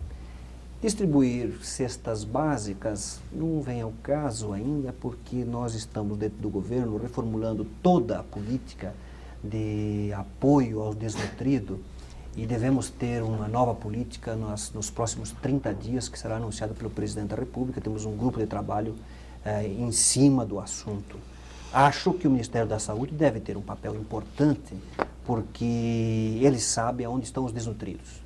Distribuir cestas básicas não vem ao caso ainda, porque nós estamos dentro do governo reformulando toda a política de apoio aos desnutridos e devemos ter uma nova política nos próximos 30 dias, que será anunciada pelo presidente da República. Temos um grupo de trabalho em cima do assunto. Acho que o Ministério da Saúde deve ter um papel importante, porque ele sabe aonde estão os desnutridos.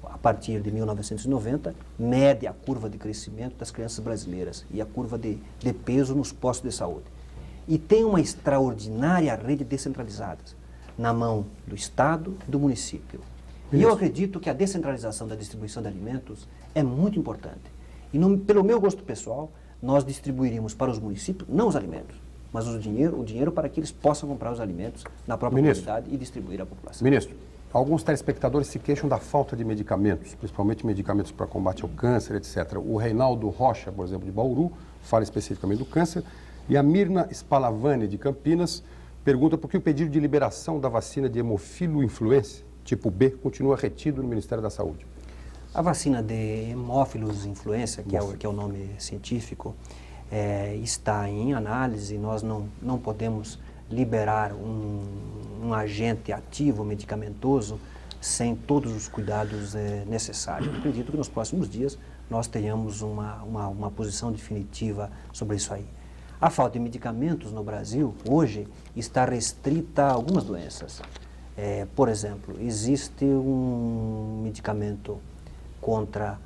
A partir de 1990, mede a curva de crescimento das crianças brasileiras e a curva de peso nos postos de saúde. E tem uma extraordinária rede descentralizada na mão do Estado e do município. E eu acredito que a descentralização da distribuição de alimentos é muito importante. E pelo meu gosto pessoal, nós distribuiríamos para os municípios, não os alimentos, mas o dinheiro para que eles possam comprar os alimentos na própria comunidade e distribuir à população. Ministro, alguns telespectadores se queixam da falta de medicamentos, principalmente medicamentos para combate ao câncer, etc. O Reinaldo Rocha, por exemplo, de Bauru, fala especificamente do câncer, e a Mirna Spalavani, de Campinas, pergunta por que o pedido de liberação da vacina de hemofilo-influenza, tipo B, continua retido no Ministério da Saúde. A vacina de hemófilos influenza, que é o nome científico, está em análise. Nós não podemos liberar um agente ativo, medicamentoso, sem todos os cuidados necessários. Eu acredito que nos próximos dias nós tenhamos uma posição definitiva sobre isso aí. A falta de medicamentos no Brasil, hoje, está restrita a algumas doenças. Por exemplo, existe um medicamento contra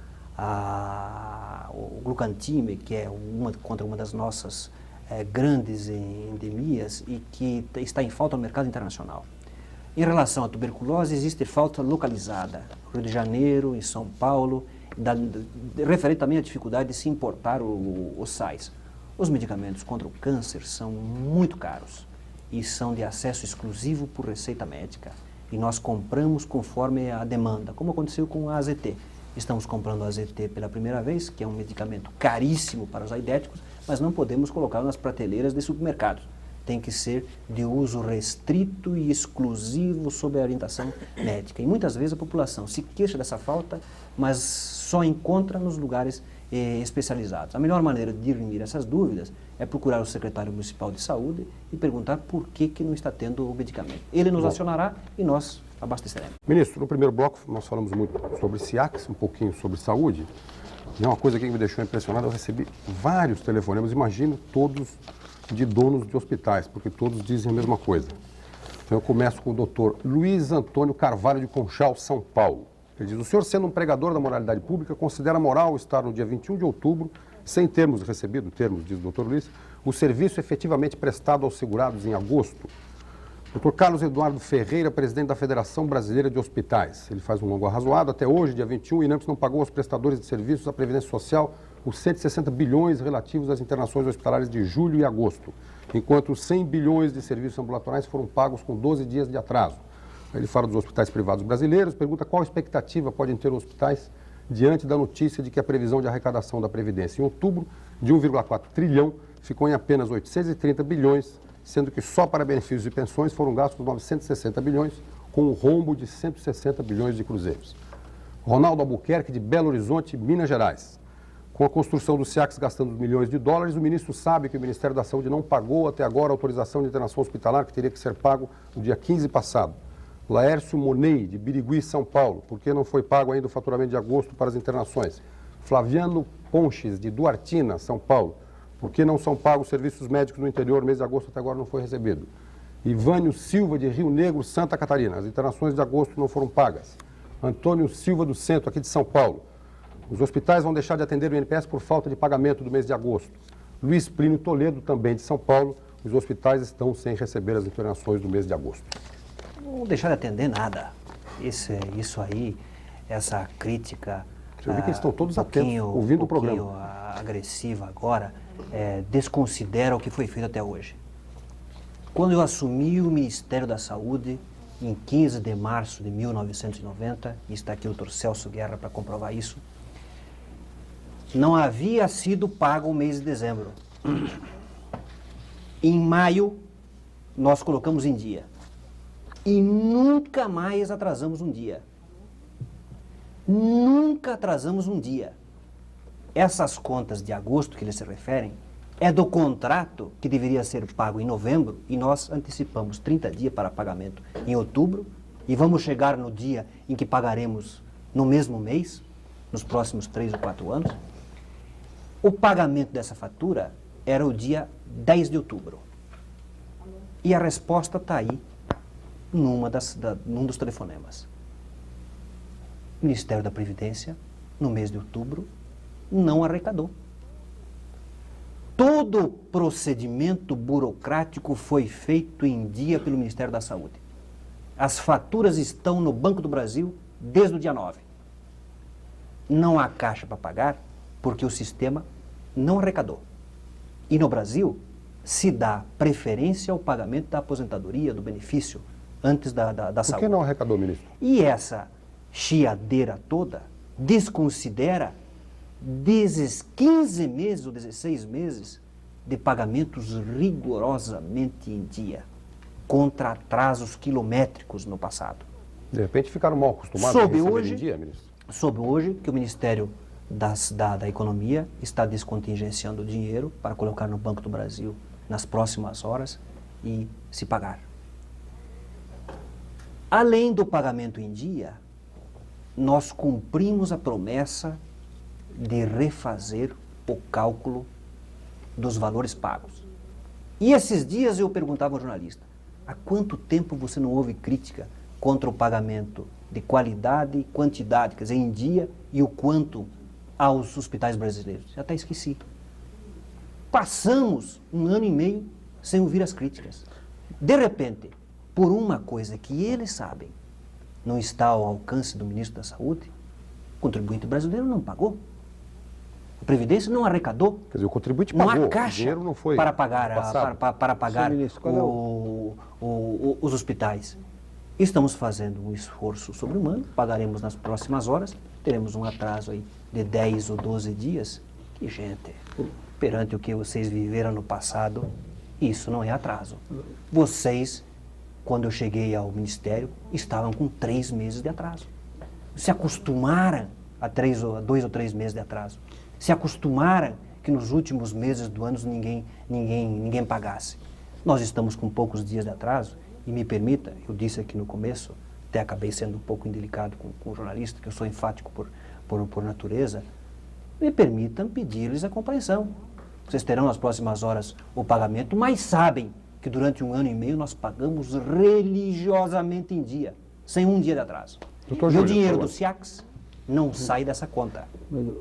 o glucantime, que é contra uma das nossas grandes endemias e que está em falta no mercado internacional. Em relação à tuberculose, existe falta localizada. Rio de Janeiro, em São Paulo, referente também à dificuldade de se importar os sais. Os medicamentos contra o câncer são muito caros e são de acesso exclusivo por receita médica. E nós compramos conforme a demanda, como aconteceu com a AZT. Estamos comprando AZT pela primeira vez, que é um medicamento caríssimo para os aidéticos, mas não podemos colocá-lo nas prateleiras de supermercados. Tem que ser de uso restrito e exclusivo sob a orientação médica. E muitas vezes a população se queixa dessa falta, mas só encontra nos lugares especializados. A melhor maneira de dirimir essas dúvidas é procurar o secretário municipal de saúde e perguntar por que não está tendo o medicamento. Ele nos acionará e nós abasteceremos. Ministro, no primeiro bloco nós falamos muito sobre SIACs, um pouquinho sobre saúde. E uma coisa que me deixou impressionado, eu recebi vários telefonemas, imagino todos de donos de hospitais, porque todos dizem a mesma coisa. Então eu começo com o doutor Luiz Antônio Carvalho de Conchal, São Paulo. Ele diz: o senhor, sendo um pregador da moralidade pública, considera moral estar no dia 21 de outubro, sem termos recebido, termos, diz o doutor Luiz, o serviço efetivamente prestado aos segurados em agosto? Dr. Carlos Eduardo Ferreira, presidente da Federação Brasileira de Hospitais. Ele faz um longo arrazoado. Até hoje, dia 21, o INAMPS não pagou aos prestadores de serviços da Previdência Social os 160 bilhões relativos às internações hospitalares de julho e agosto, enquanto os 100 bilhões de serviços ambulatoriais foram pagos com 12 dias de atraso. Ele fala dos hospitais privados brasileiros, pergunta qual expectativa podem ter os hospitais diante da notícia de que a previsão de arrecadação da Previdência em outubro de 1,4 trilhão ficou em apenas 830 bilhões, sendo que só para benefícios e pensões foram gastos 960 bilhões, com um rombo de 160 bilhões de cruzeiros. Ronaldo Albuquerque, de Belo Horizonte, Minas Gerais. Com a construção do SIACs gastando milhões de dólares, o ministro sabe que o Ministério da Saúde não pagou até agora a autorização de internação hospitalar que teria que ser pago no dia 15 passado. Laércio Monei, de Birigui, São Paulo. Por que não foi pago ainda o faturamento de agosto para as internações? Flaviano Ponches, de Duartina, São Paulo. Por que não são pagos os serviços médicos no interior? Mês de agosto até agora não foi recebido. Ivânio Silva, de Rio Negro, Santa Catarina. As internações de agosto não foram pagas. Antônio Silva do Centro, aqui de São Paulo. Os hospitais vão deixar de atender o INPS por falta de pagamento do mês de agosto. Luiz Plínio Toledo, também de São Paulo. Os hospitais estão sem receber as internações do mês de agosto. Não vão deixar de atender nada. Isso aí, essa crítica... Eu vi que eles estão todos atentos, ouvindo o programa. Agressiva agora, desconsidera o que foi feito até hoje. Quando eu assumi o Ministério da Saúde, em 15 de março de 1990, e está aqui o Dr. Celso Guerra para comprovar isso, não havia sido pago o mês de dezembro. Em maio, nós colocamos em dia. E nunca mais atrasamos um dia. Nunca atrasamos um dia. Essas contas de agosto que eles se referem é do contrato que deveria ser pago em novembro e nós antecipamos 30 dias para pagamento em outubro e vamos chegar no dia em que pagaremos no mesmo mês, nos próximos 3 ou 4 anos. O pagamento dessa fatura era o dia 10 de outubro. E a resposta está aí num dos telefonemas. O Ministério da Previdência, no mês de outubro, não arrecadou. Todo o procedimento burocrático foi feito em dia pelo Ministério da Saúde. As faturas estão no Banco do Brasil desde o dia 9. Não há caixa para pagar porque o sistema não arrecadou. E no Brasil, se dá preferência ao pagamento da aposentadoria, do benefício, antes da saúde. Por que não arrecadou, ministro? E essa chiadeira toda desconsidera 15 meses ou 16 meses de pagamentos rigorosamente em dia, contra atrasos quilométricos no passado. De repente ficaram mal acostumados a receber em dia, ministro? Soube hoje que o Ministério da Economia está descontingenciando o dinheiro para colocar no Banco do Brasil nas próximas horas e se pagar. Além do pagamento em dia, nós cumprimos a promessa de refazer o cálculo dos valores pagos. E esses dias eu perguntava ao jornalista, há quanto tempo você não ouve crítica contra o pagamento de qualidade e quantidade, quer dizer, em dia e o quanto aos hospitais brasileiros? Já até esqueci. Passamos 1 ano e meio sem ouvir as críticas. De repente, por uma coisa que eles sabem, não está ao alcance do ministro da Saúde, o contribuinte brasileiro não pagou. A Previdência não arrecadou. Quer dizer, o contribuinte pagou, não há caixa, o dinheiro não foi para pagar, para pagar os hospitais. Estamos fazendo um esforço sobre-humano, pagaremos nas próximas horas teremos um atraso aí de 10 ou 12 dias. E, gente, perante o que vocês viveram no passado, isso não é atraso. Vocês, quando eu cheguei ao Ministério, estavam com 3 meses de atraso. Se acostumaram a 2 ou 3 meses de atraso. Se acostumaram que nos últimos meses do ano ninguém pagasse. Nós estamos com poucos dias de atraso, e me permita, eu disse aqui no começo, até acabei sendo um pouco indelicado com o jornalista, que eu sou enfático por natureza, me permitam pedir-lhes a compreensão. Vocês terão nas próximas horas o pagamento, mas sabem que durante 1 ano e meio nós pagamos religiosamente em dia, sem um dia de atraso. E o dinheiro do SIACS não sai dessa conta.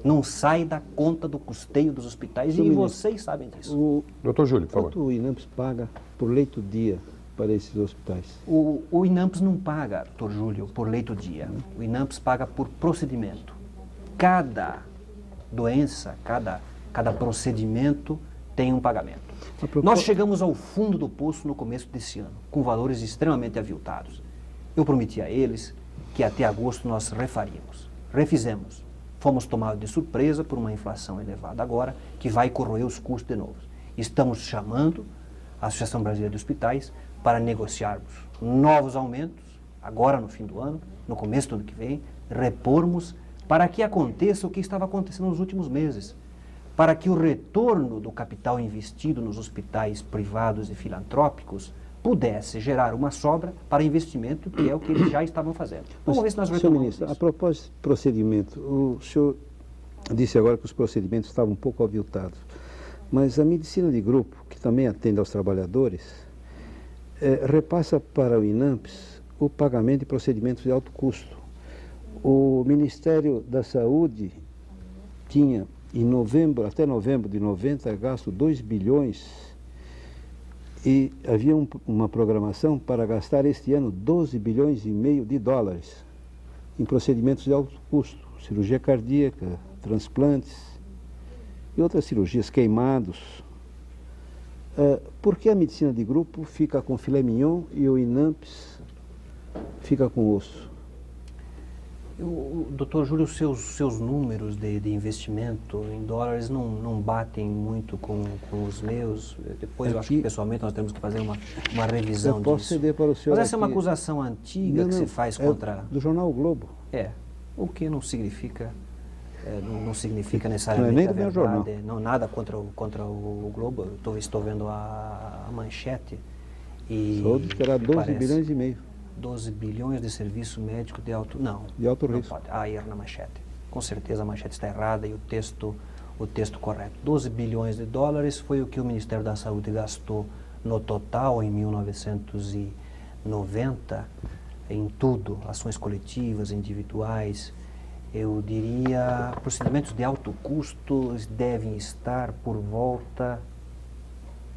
Não sai da conta do custeio dos hospitais, e vocês sabem disso. Doutor Júlio, por favor. Quanto o INAMPS paga por leito-dia para esses hospitais? O INAMPS não paga, doutor Júlio, por leito-dia. O INAMPS paga por procedimento. Cada doença, cada procedimento tem um pagamento. Nós chegamos ao fundo do poço no começo desse ano, com valores extremamente aviltados. Eu prometi a eles que até agosto nós refaríamos. Refizemos. Fomos tomados de surpresa por uma inflação elevada agora, que vai corroer os custos de novo. Estamos chamando a Associação Brasileira de Hospitais para negociarmos novos aumentos, agora no fim do ano, no começo do ano que vem, repormos para que aconteça o que estava acontecendo nos últimos meses, para que o retorno do capital investido nos hospitais privados e filantrópicos pudesse gerar uma sobra para investimento, que é o que eles já estavam fazendo. Vamos ver se nós retomamos isso. Senhor Ministro, a propósito de procedimento, o senhor disse agora que os procedimentos estavam um pouco aviltados, mas a medicina de grupo, que também atende aos trabalhadores, repassa para o INAMPS o pagamento de procedimentos de alto custo. O Ministério da Saúde tinha, até novembro de 90, gasto 2 bilhões e havia uma programação para gastar este ano 12 bilhões e meio de dólares em procedimentos de alto custo, cirurgia cardíaca, transplantes e outras cirurgias, queimados. Por que a medicina de grupo fica com filé mignon e o INAMPS fica com osso? Doutor Júlio, seus números de investimento em dólares não batem muito com os meus. Depois, eu acho que pessoalmente nós temos que fazer uma revisão disso. Eu posso ceder para o senhor. Mas essa é uma acusação antiga que se faz contra... do jornal o Globo. O que não significa... não significa necessariamente a verdade. Não, nada contra o Globo. Eu estou vendo a manchete. E só diz que era 12 bilhões e meio. 12 bilhões de serviço médico de alto... Não. De alto risco. Pode. Há erro na manchete. Com certeza a manchete está errada e o texto correto. 12 bilhões de dólares foi o que o Ministério da Saúde gastou no total em 1990, em tudo, ações coletivas, individuais. Eu diria, procedimentos de alto custo devem estar por volta,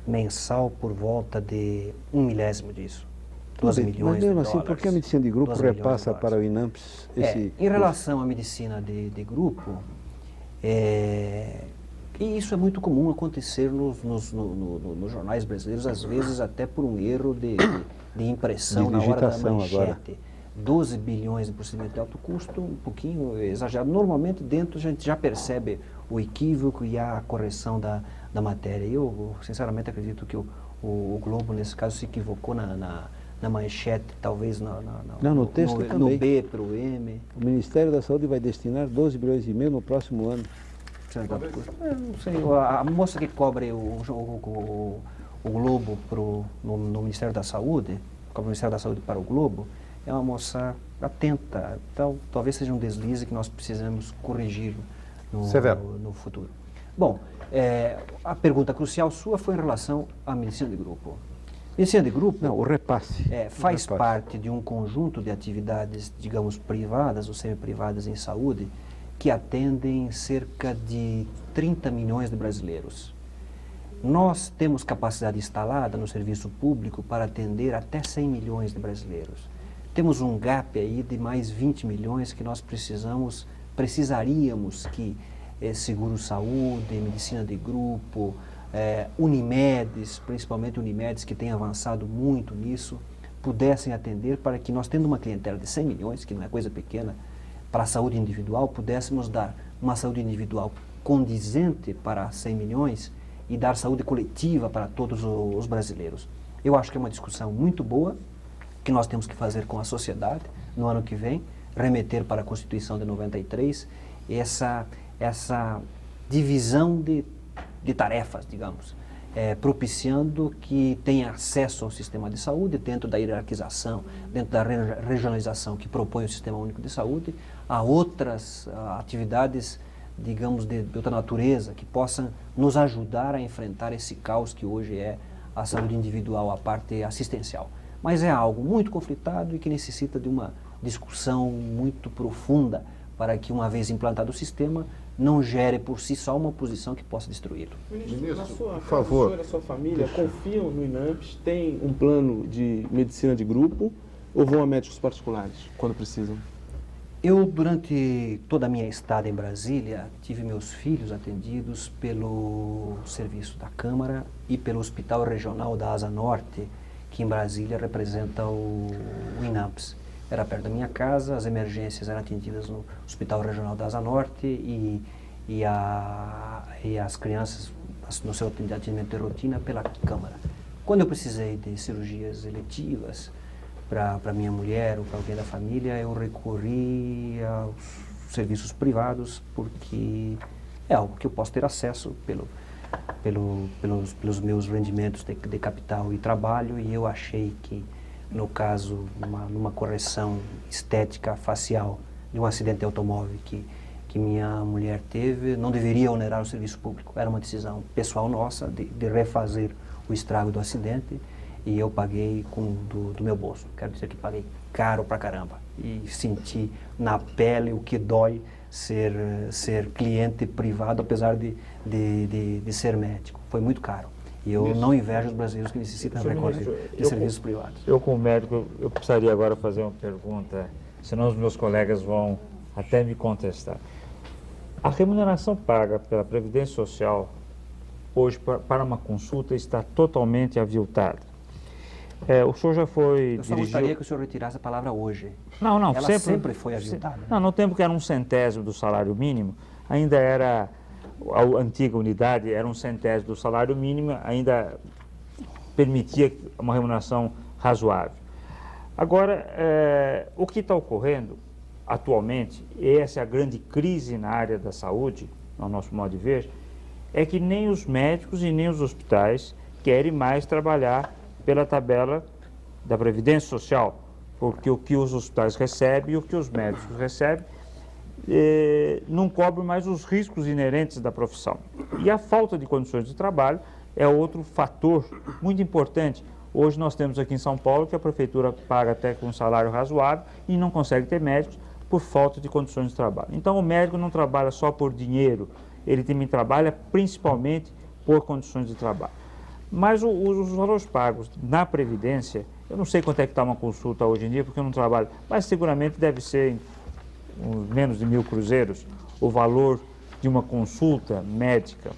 mensal, por volta de 1/1000 disso. 12 milhões mas mesmo de assim, dólares. por que a medicina de grupo repassa para o INAMPS esse... Em relação à medicina de grupo, e isso é muito comum acontecer nos jornais brasileiros, às vezes até por um erro de impressão na hora da manchete. Agora. 12 bilhões de procedimento de alto custo, um pouquinho exagerado. Normalmente dentro a gente já percebe o equívoco e a correção da matéria. Eu sinceramente acredito que o Globo, nesse caso, se equivocou na manchete, talvez no texto também. No B para o M. O Ministério da Saúde vai destinar 12 bilhões e meio no próximo ano. Eu não sei, a moça que cobre o Globo no Ministério da Saúde, cobre o Ministério da Saúde para o Globo, é uma moça atenta. Então, talvez seja um deslize que nós precisamos corrigir no futuro. Bom, a pergunta crucial sua foi em relação à medicina de grupo. Medicina de grupo... Não, o repasse. Faz parte de um conjunto de atividades, digamos, privadas ou semi-privadas em saúde, que atendem cerca de 30 milhões de brasileiros. Nós temos capacidade instalada no serviço público para atender até 100 milhões de brasileiros. Temos um gap aí de mais 20 milhões que nós precisaríamos que seguro-saúde, medicina de grupo, Unimedes, principalmente Unimedes, que tem avançado muito nisso, pudessem atender para que nós, tendo uma clientela de 100 milhões, que não é coisa pequena, para a saúde individual, pudéssemos dar uma saúde individual condizente para 100 milhões e dar saúde coletiva para todos os brasileiros. Eu acho que é uma discussão muito boa, que nós temos que fazer com a sociedade no ano que vem, remeter para a Constituição de 93, essa divisão de tarefas, digamos, propiciando que tenha acesso ao sistema de saúde dentro da hierarquização, dentro da regionalização que propõe o Sistema Único de Saúde, a outras atividades, digamos, de outra natureza, que possam nos ajudar a enfrentar esse caos que hoje é a saúde individual, a parte assistencial. Mas é algo muito conflitado e que necessita de uma discussão muito profunda para que, uma vez implantado o sistema, não gere por si só uma posição que possa destruí-lo. Ministro, por favor. A sua família confiam no INAMPS? Tem um plano de medicina de grupo ou vão a médicos particulares quando precisam? Eu, durante toda a minha estada em Brasília, tive meus filhos atendidos pelo serviço da Câmara e pelo Hospital Regional da Asa Norte, que em Brasília representa o INAMPS. Era perto da minha casa, as emergências eram atendidas no Hospital Regional da Asa Norte e as crianças no seu atendimento de rotina pela Câmara. Quando eu precisei de cirurgias eletivas para minha mulher ou para alguém da família, eu recorri aos serviços privados, porque é algo que eu posso ter acesso pelos meus rendimentos de capital e trabalho, e eu achei que, no caso, numa correção estética facial de um acidente de automóvel que minha mulher teve, não deveria onerar o serviço público. Era uma decisão pessoal nossa de refazer o estrago do acidente, e eu paguei do meu bolso. Quero dizer que paguei caro pra caramba e senti na pele o que dói ser cliente privado, apesar de ser médico. Foi muito caro. E eu não invejo os brasileiros que necessitam recorrer de serviços privados. Eu, como médico, eu precisaria agora fazer uma pergunta, senão os meus colegas vão até me contestar. A remuneração paga pela Previdência Social, hoje, para uma consulta, está totalmente aviltada. O senhor já foi Eu só gostaria que o senhor retirasse a palavra hoje. Não, Ela sempre foi aviltada. Não, no tempo que era 1/100 do salário mínimo, ainda era, a antiga unidade era 1/100 do salário mínimo, ainda permitia uma remuneração razoável. Agora, o que está ocorrendo atualmente, e essa é a grande crise na área da saúde, no nosso modo de ver, é que nem os médicos e nem os hospitais querem mais trabalhar pela tabela da Previdência Social, porque o que os hospitais recebem e o que os médicos recebem não cobre mais os riscos inerentes da profissão. E a falta de condições de trabalho é outro fator muito importante. Hoje nós temos aqui em São Paulo que a prefeitura paga até com um salário razoável e não consegue ter médicos por falta de condições de trabalho. Então o médico não trabalha só por dinheiro, ele também trabalha principalmente por condições de trabalho. Mas os valores pagos na Previdência, eu não sei quanto é que está uma consulta hoje em dia, porque eu não trabalho, mas seguramente deve ser menos de 1.000 cruzeiros o valor de uma consulta médica.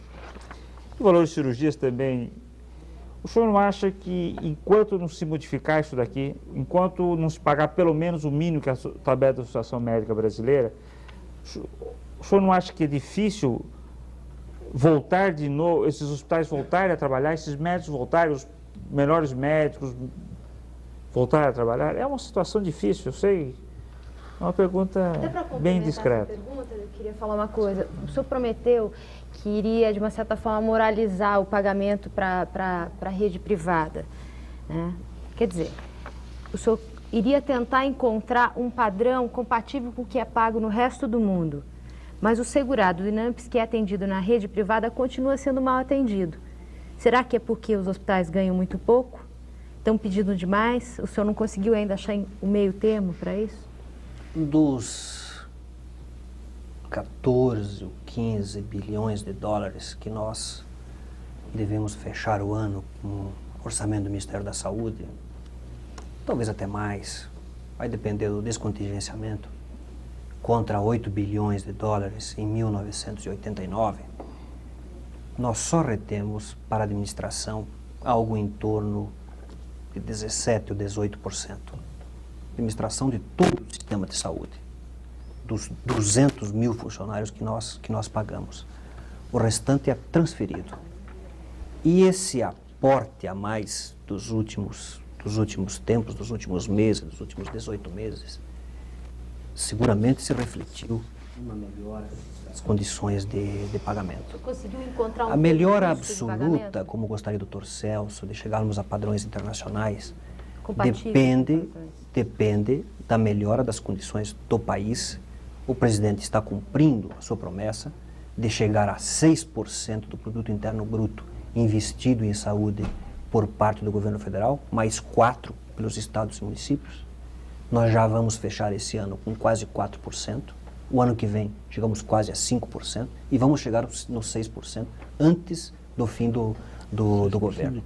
O valor de cirurgias também. O senhor não acha que, enquanto não se modificar isso daqui, enquanto não se pagar pelo menos o mínimo que a tabela da Associação Médica Brasileira, o senhor não acha que é difícil voltar de novo, esses hospitais voltarem a trabalhar, esses médicos voltarem, os melhores médicos voltarem a trabalhar? É uma situação difícil, eu sei. É uma pergunta bem discreta. Eu queria falar uma coisa. O senhor prometeu que iria, de uma certa forma, moralizar o pagamento para a rede privada, né? Quer dizer, o senhor iria tentar encontrar um padrão compatível com o que é pago no resto do mundo. Mas o segurado do INAMPS, que é atendido na rede privada, continua sendo mal atendido. Será que é porque os hospitais ganham muito pouco? Estão pedindo demais? O senhor não conseguiu ainda achar o meio termo para isso? Dos 14 ou 15 bilhões de dólares que nós devemos fechar o ano com o orçamento do Ministério da Saúde, talvez até mais, vai depender do descontingenciamento, contra 8 bilhões de dólares em 1989, nós só retemos para a administração algo em torno de 17% ou 18%. Administração de todo o sistema de saúde. dos 200 mil funcionários que nós pagamos. O restante é transferido. E esse aporte a mais dos últimos tempos, dos últimos meses, dos últimos 18 meses, seguramente se refletiu numa melhora das condições de pagamento. Conseguiu encontrar A melhora absoluta, como gostaria do Dr. Celso, de chegarmos a padrões internacionais, depende da melhora das condições do país. O presidente está cumprindo a sua promessa de chegar a 6% do produto interno bruto investido em saúde por parte do governo federal, mais 4% pelos estados e municípios. Nós já vamos fechar esse ano com quase 4%. O ano que vem chegamos quase a 5% e vamos chegar nos 6% antes do fim do governo.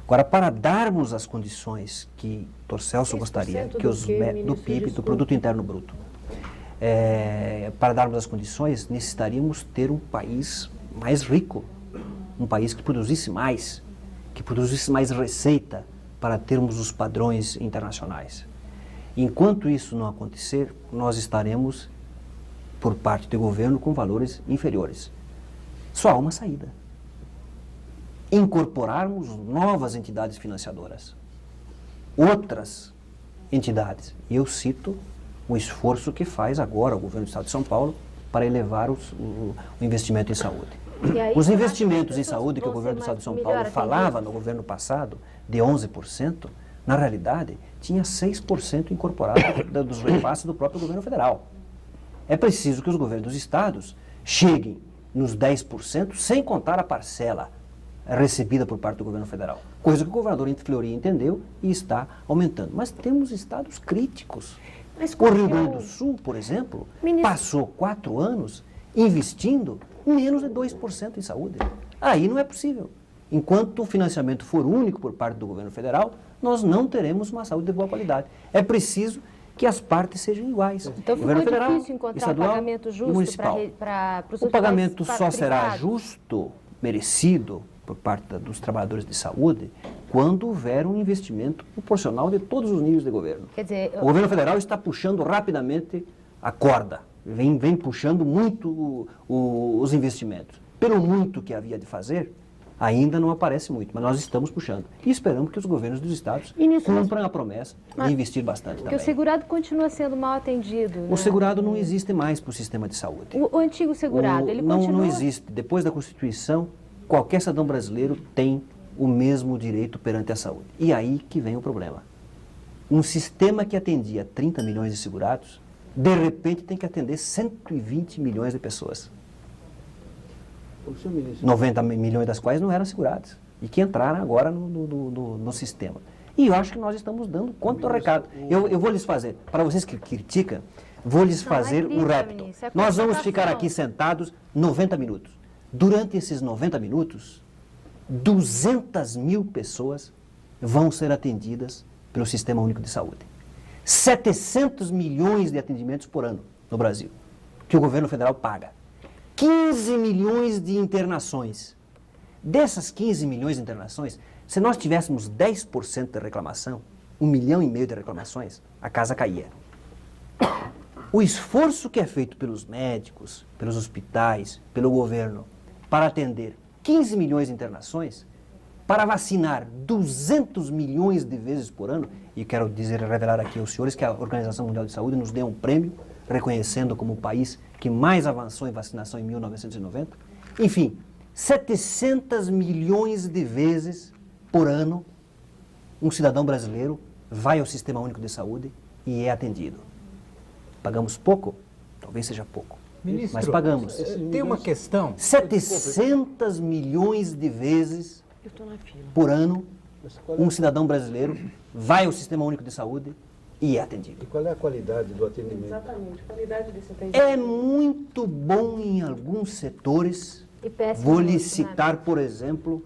Agora, para darmos as condições que o Dr. Celso gostaria, que do PIB, do Produto Interno Bruto, para darmos as condições, necessitaríamos ter um país mais rico, um país que produzisse mais receita para termos os padrões internacionais. Enquanto isso não acontecer, nós estaremos, por parte do governo, com valores inferiores. Só há uma saída: incorporarmos novas entidades financiadoras, outras entidades. E eu cito o esforço que faz agora o governo do Estado de São Paulo para elevar o investimento em saúde. Os investimentos em saúde que o governo do Estado de São Paulo falava no governo passado, de 11%, na realidade, tinha 6% incorporado dos repasses do próprio governo federal. É preciso que os governos dos estados cheguem nos 10%, sem contar a parcela recebida por parte do governo federal. Coisa que o governador Fleury entendeu e está aumentando. Mas temos estados críticos. O Rio Grande do Sul, por exemplo, passou 4 anos investindo menos de 2% em saúde. Aí não é possível. Enquanto o financiamento for único por parte do governo federal, nós não teremos uma saúde de boa qualidade. É preciso que as partes sejam iguais. Então ficou difícil encontrar um pagamento justo para os hospitais. O pagamento só será justo, merecido, por parte dos trabalhadores de saúde, quando houver um investimento proporcional de todos os níveis de governo. Quer dizer, o governo federal está puxando rapidamente a corda, vem puxando muito os investimentos. Pelo muito que havia de fazer, ainda não aparece muito, mas nós estamos puxando. E esperamos que os governos dos estados cumpram a promessa de investir bastante também. Porque o segurado continua sendo mal atendido. O segurado não existe mais para o sistema de saúde. O antigo segurado, ele continua... Não existe. Depois da Constituição, qualquer cidadão brasileiro tem o mesmo direito perante a saúde. E aí que vem o problema. Um sistema que atendia 30 milhões de segurados, de repente tem que atender 120 milhões de pessoas. 90 milhões das quais não eram seguradas e que entraram agora no sistema. E eu acho que nós estamos dando conta do recado. Eu vou lhes fazer, para vocês que criticam, vou lhes fazer um repto. Nós vamos ficar aqui sentados 90 minutos. Durante esses 90 minutos, 200 mil pessoas vão ser atendidas pelo Sistema Único de Saúde. 700 milhões de atendimentos por ano no Brasil, que o governo federal paga. 15 milhões de internações. Dessas 15 milhões de internações, se nós tivéssemos 10% de reclamação, 1,5 milhão de reclamações, a casa caía. O esforço que é feito pelos médicos, pelos hospitais, pelo governo, para atender 15 milhões de internações, para vacinar 200 milhões de vezes por ano, e quero revelar aqui aos senhores que a Organização Mundial de Saúde nos deu um prêmio, reconhecendo como o país que mais avançou em vacinação em 1990. Enfim, 700 milhões de vezes por ano, um cidadão brasileiro vai ao Sistema Único de Saúde e é atendido. Pagamos pouco? Talvez seja pouco. Ministro, mas pagamos. Tem uma questão. 700 milhões de vezes por ano, um cidadão brasileiro vai ao Sistema Único de Saúde e é atendido. E qual é a qualidade do atendimento? Exatamente, a qualidade desse atendimento. É muito bom em alguns setores. Vou lhe citar, por exemplo,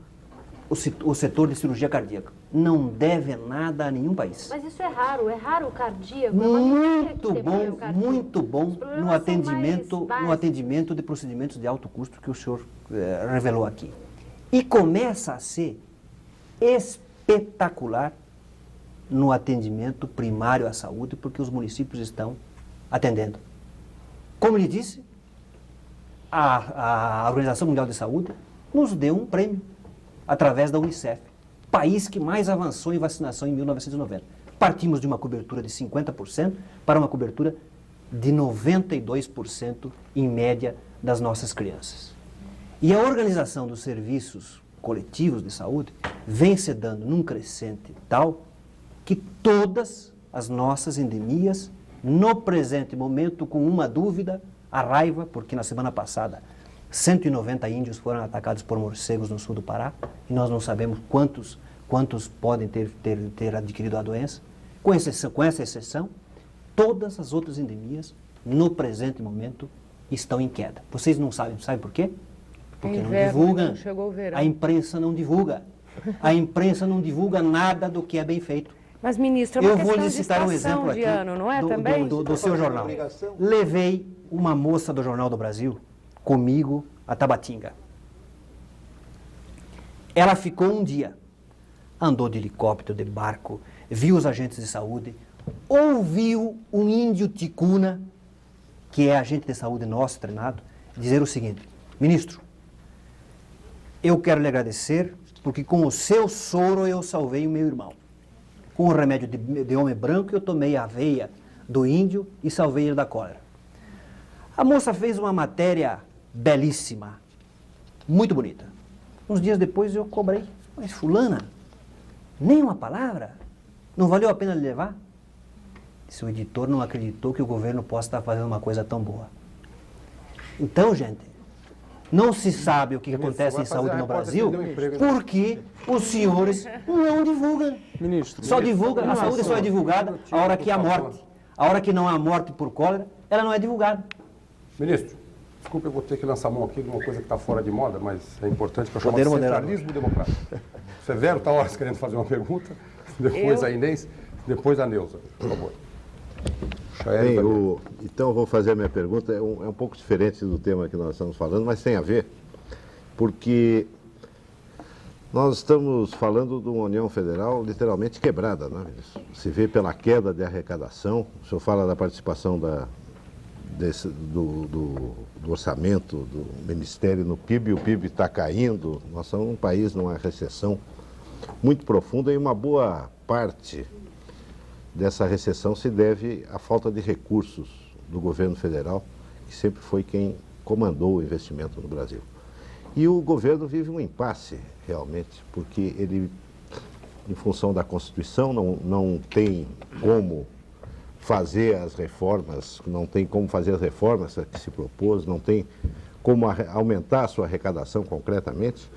o setor de cirurgia cardíaca. Não deve nada a nenhum país. Mas isso é raro o cardíaco. Muito bom no atendimento de procedimentos de alto custo que o senhor revelou aqui. E começa a ser espetacular no atendimento primário à saúde, porque os municípios estão atendendo. Como lhe disse, a Organização Mundial de Saúde nos deu um prêmio através da Unicef, país que mais avançou em vacinação em 1990. Partimos de uma cobertura de 50% para uma cobertura de 92% em média das nossas crianças. E a organização dos serviços coletivos de saúde vem se dando num crescente tal que todas as nossas endemias, no presente momento, com uma dúvida, a raiva, porque na semana passada 190 índios foram atacados por morcegos no sul do Pará, e nós não sabemos quantos podem ter adquirido a doença. Com essa exceção, todas as outras endemias, no presente momento, estão em queda. Vocês não sabem por quê? Porque não divulgam. Chegou o verão. A imprensa não divulga. A imprensa não divulga nada do que é bem feito. Mas, ministro, é uma Eu vou lhe questão de citar um exemplo estação de aqui ano, não é também? do seu jornal. Levei uma moça do Jornal do Brasil comigo a Tabatinga. Ela ficou um dia, andou de helicóptero, de barco, viu os agentes de saúde, ouviu um índio ticuna, que é agente de saúde nosso, treinado, dizer o seguinte: ministro, eu quero lhe agradecer porque com o seu soro eu salvei o meu irmão. Com o remédio de homem branco eu tomei a aveia do índio e salvei ele da cólera. A moça fez uma matéria belíssima, muito bonita. Uns dias depois eu cobrei: mas fulana, nem uma palavra? Não valeu a pena lhe levar? Se o editor não acreditou que o governo possa estar fazendo uma coisa tão boa. Então, gente, não se sabe o que acontece em saúde no Brasil porque os senhores não divulgam. Ministro, Só divulga, a saúde só é divulgada a hora que há morte. A hora que não há morte por cólera, ela não é divulgada. Ministro, desculpe, eu vou ter que lançar a mão aqui de uma coisa que está fora de moda, mas é importante, que eu chamo Poder de moderador. centralismo democrático. Severo está horas querendo fazer uma pergunta, depois a Inês, depois a Neuza, por favor. Bem, então eu vou fazer a minha pergunta, é um pouco diferente do tema que nós estamos falando, mas tem a ver, porque nós estamos falando de uma União Federal literalmente quebrada, né? Se vê pela queda de arrecadação, o senhor fala da participação do orçamento do Ministério no PIB, e o PIB está caindo, nós somos um país numa recessão muito profunda e uma boa parte dessa recessão se deve à falta de recursos do governo federal, que sempre foi quem comandou o investimento no Brasil. E o governo vive um impasse, realmente, porque ele, em função da Constituição, não tem como fazer as reformas, que se propôs, não tem como aumentar a sua arrecadação concretamente,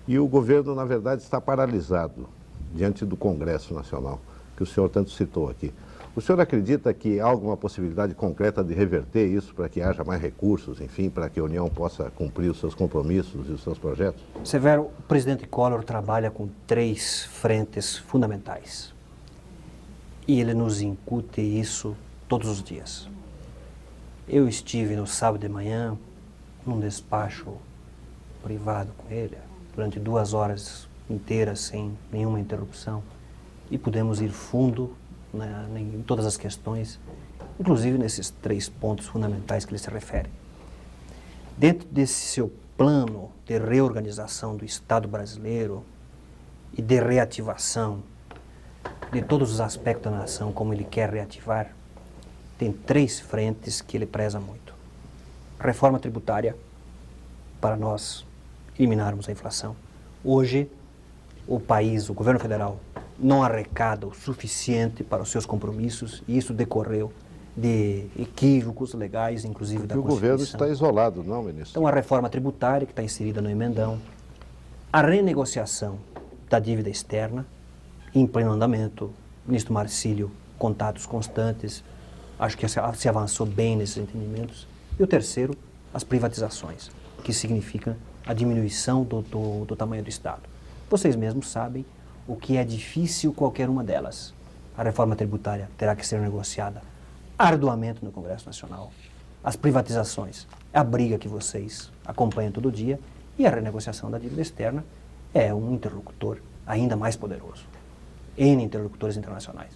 e o governo, na verdade, está paralisado diante do Congresso Nacional, que o senhor tanto citou aqui. O senhor acredita que há alguma possibilidade concreta de reverter isso para que haja mais recursos, enfim, para que a União possa cumprir os seus compromissos e os seus projetos? Severo, o presidente Collor trabalha com 3 frentes fundamentais. E ele nos incute isso todos os dias. Eu estive no sábado de manhã num despacho privado com ele, durante 2 horas inteiras, sem nenhuma interrupção. E pudemos ir fundo em todas as questões, inclusive nesses 3 pontos fundamentais que ele se refere. Dentro desse seu plano de reorganização do Estado brasileiro e de reativação de todos os aspectos da nação como ele quer reativar, tem 3 frentes que ele preza muito. Reforma tributária, para nós eliminarmos a inflação. Hoje, o país, o governo federal, não arrecada o suficiente para os seus compromissos, e isso decorreu de equívocos legais, inclusive da Constituição. O governo está isolado, não, ministro? Então, a reforma tributária, que está inserida no emendão, a renegociação da dívida externa, em pleno andamento, o ministro Marcílio, contatos constantes, acho que se avançou bem nesses entendimentos. E o terceiro, as privatizações, que significa a diminuição do tamanho do Estado. Vocês mesmos sabem o que é difícil qualquer uma delas. A reforma tributária terá que ser negociada arduamente no Congresso Nacional. As privatizações, a briga que vocês acompanham todo dia, e a renegociação da dívida externa é um interlocutor ainda mais poderoso. N interlocutores internacionais.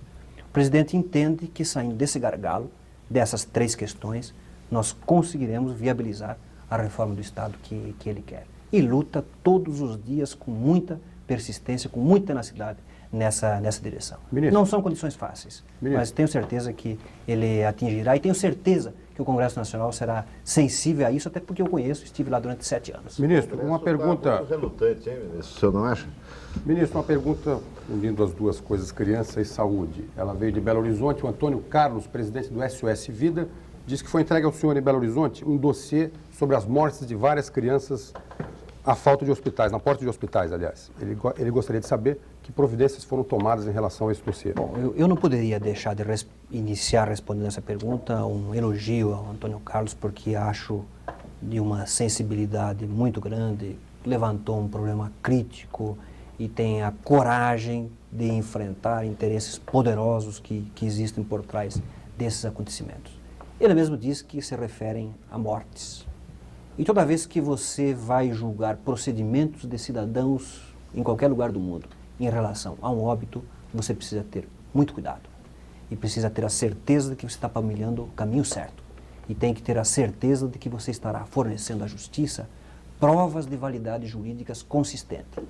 O presidente entende que, saindo desse gargalo, dessas 3 questões, nós conseguiremos viabilizar a reforma do Estado que ele quer. E luta todos os dias com muita persistência, com muita tenacidade nessa direção. Ministro. Não são condições fáceis, mas tenho certeza que ele atingirá e tenho certeza que o Congresso Nacional será sensível a isso, até porque eu conheço, estive lá durante 7 anos. Ministro, uma pergunta... Muito relutante, hein, ministro? O senhor não acha? Ministro, uma pergunta unindo as duas coisas, criança e saúde. Ela veio de Belo Horizonte. O Antônio Carlos, presidente do SOS Vida, disse que foi entregue ao senhor em Belo Horizonte um dossiê sobre as mortes de várias crianças à falta de hospitais, na porta de hospitais, aliás. Ele gostaria de saber que providências foram tomadas em relação a esse dossiê. Bom, eu não poderia deixar de iniciar respondendo essa pergunta um elogio ao Antônio Carlos, porque acho de uma sensibilidade muito grande, levantou um problema crítico e tem a coragem de enfrentar interesses poderosos que existem por trás desses acontecimentos. Ele mesmo diz que se referem a mortes. E toda vez que você vai julgar procedimentos de cidadãos em qualquer lugar do mundo em relação a um óbito, você precisa ter muito cuidado. E precisa ter a certeza de que você está palmilhando o caminho certo. E tem que ter a certeza de que você estará fornecendo à justiça provas de validade jurídicas consistente.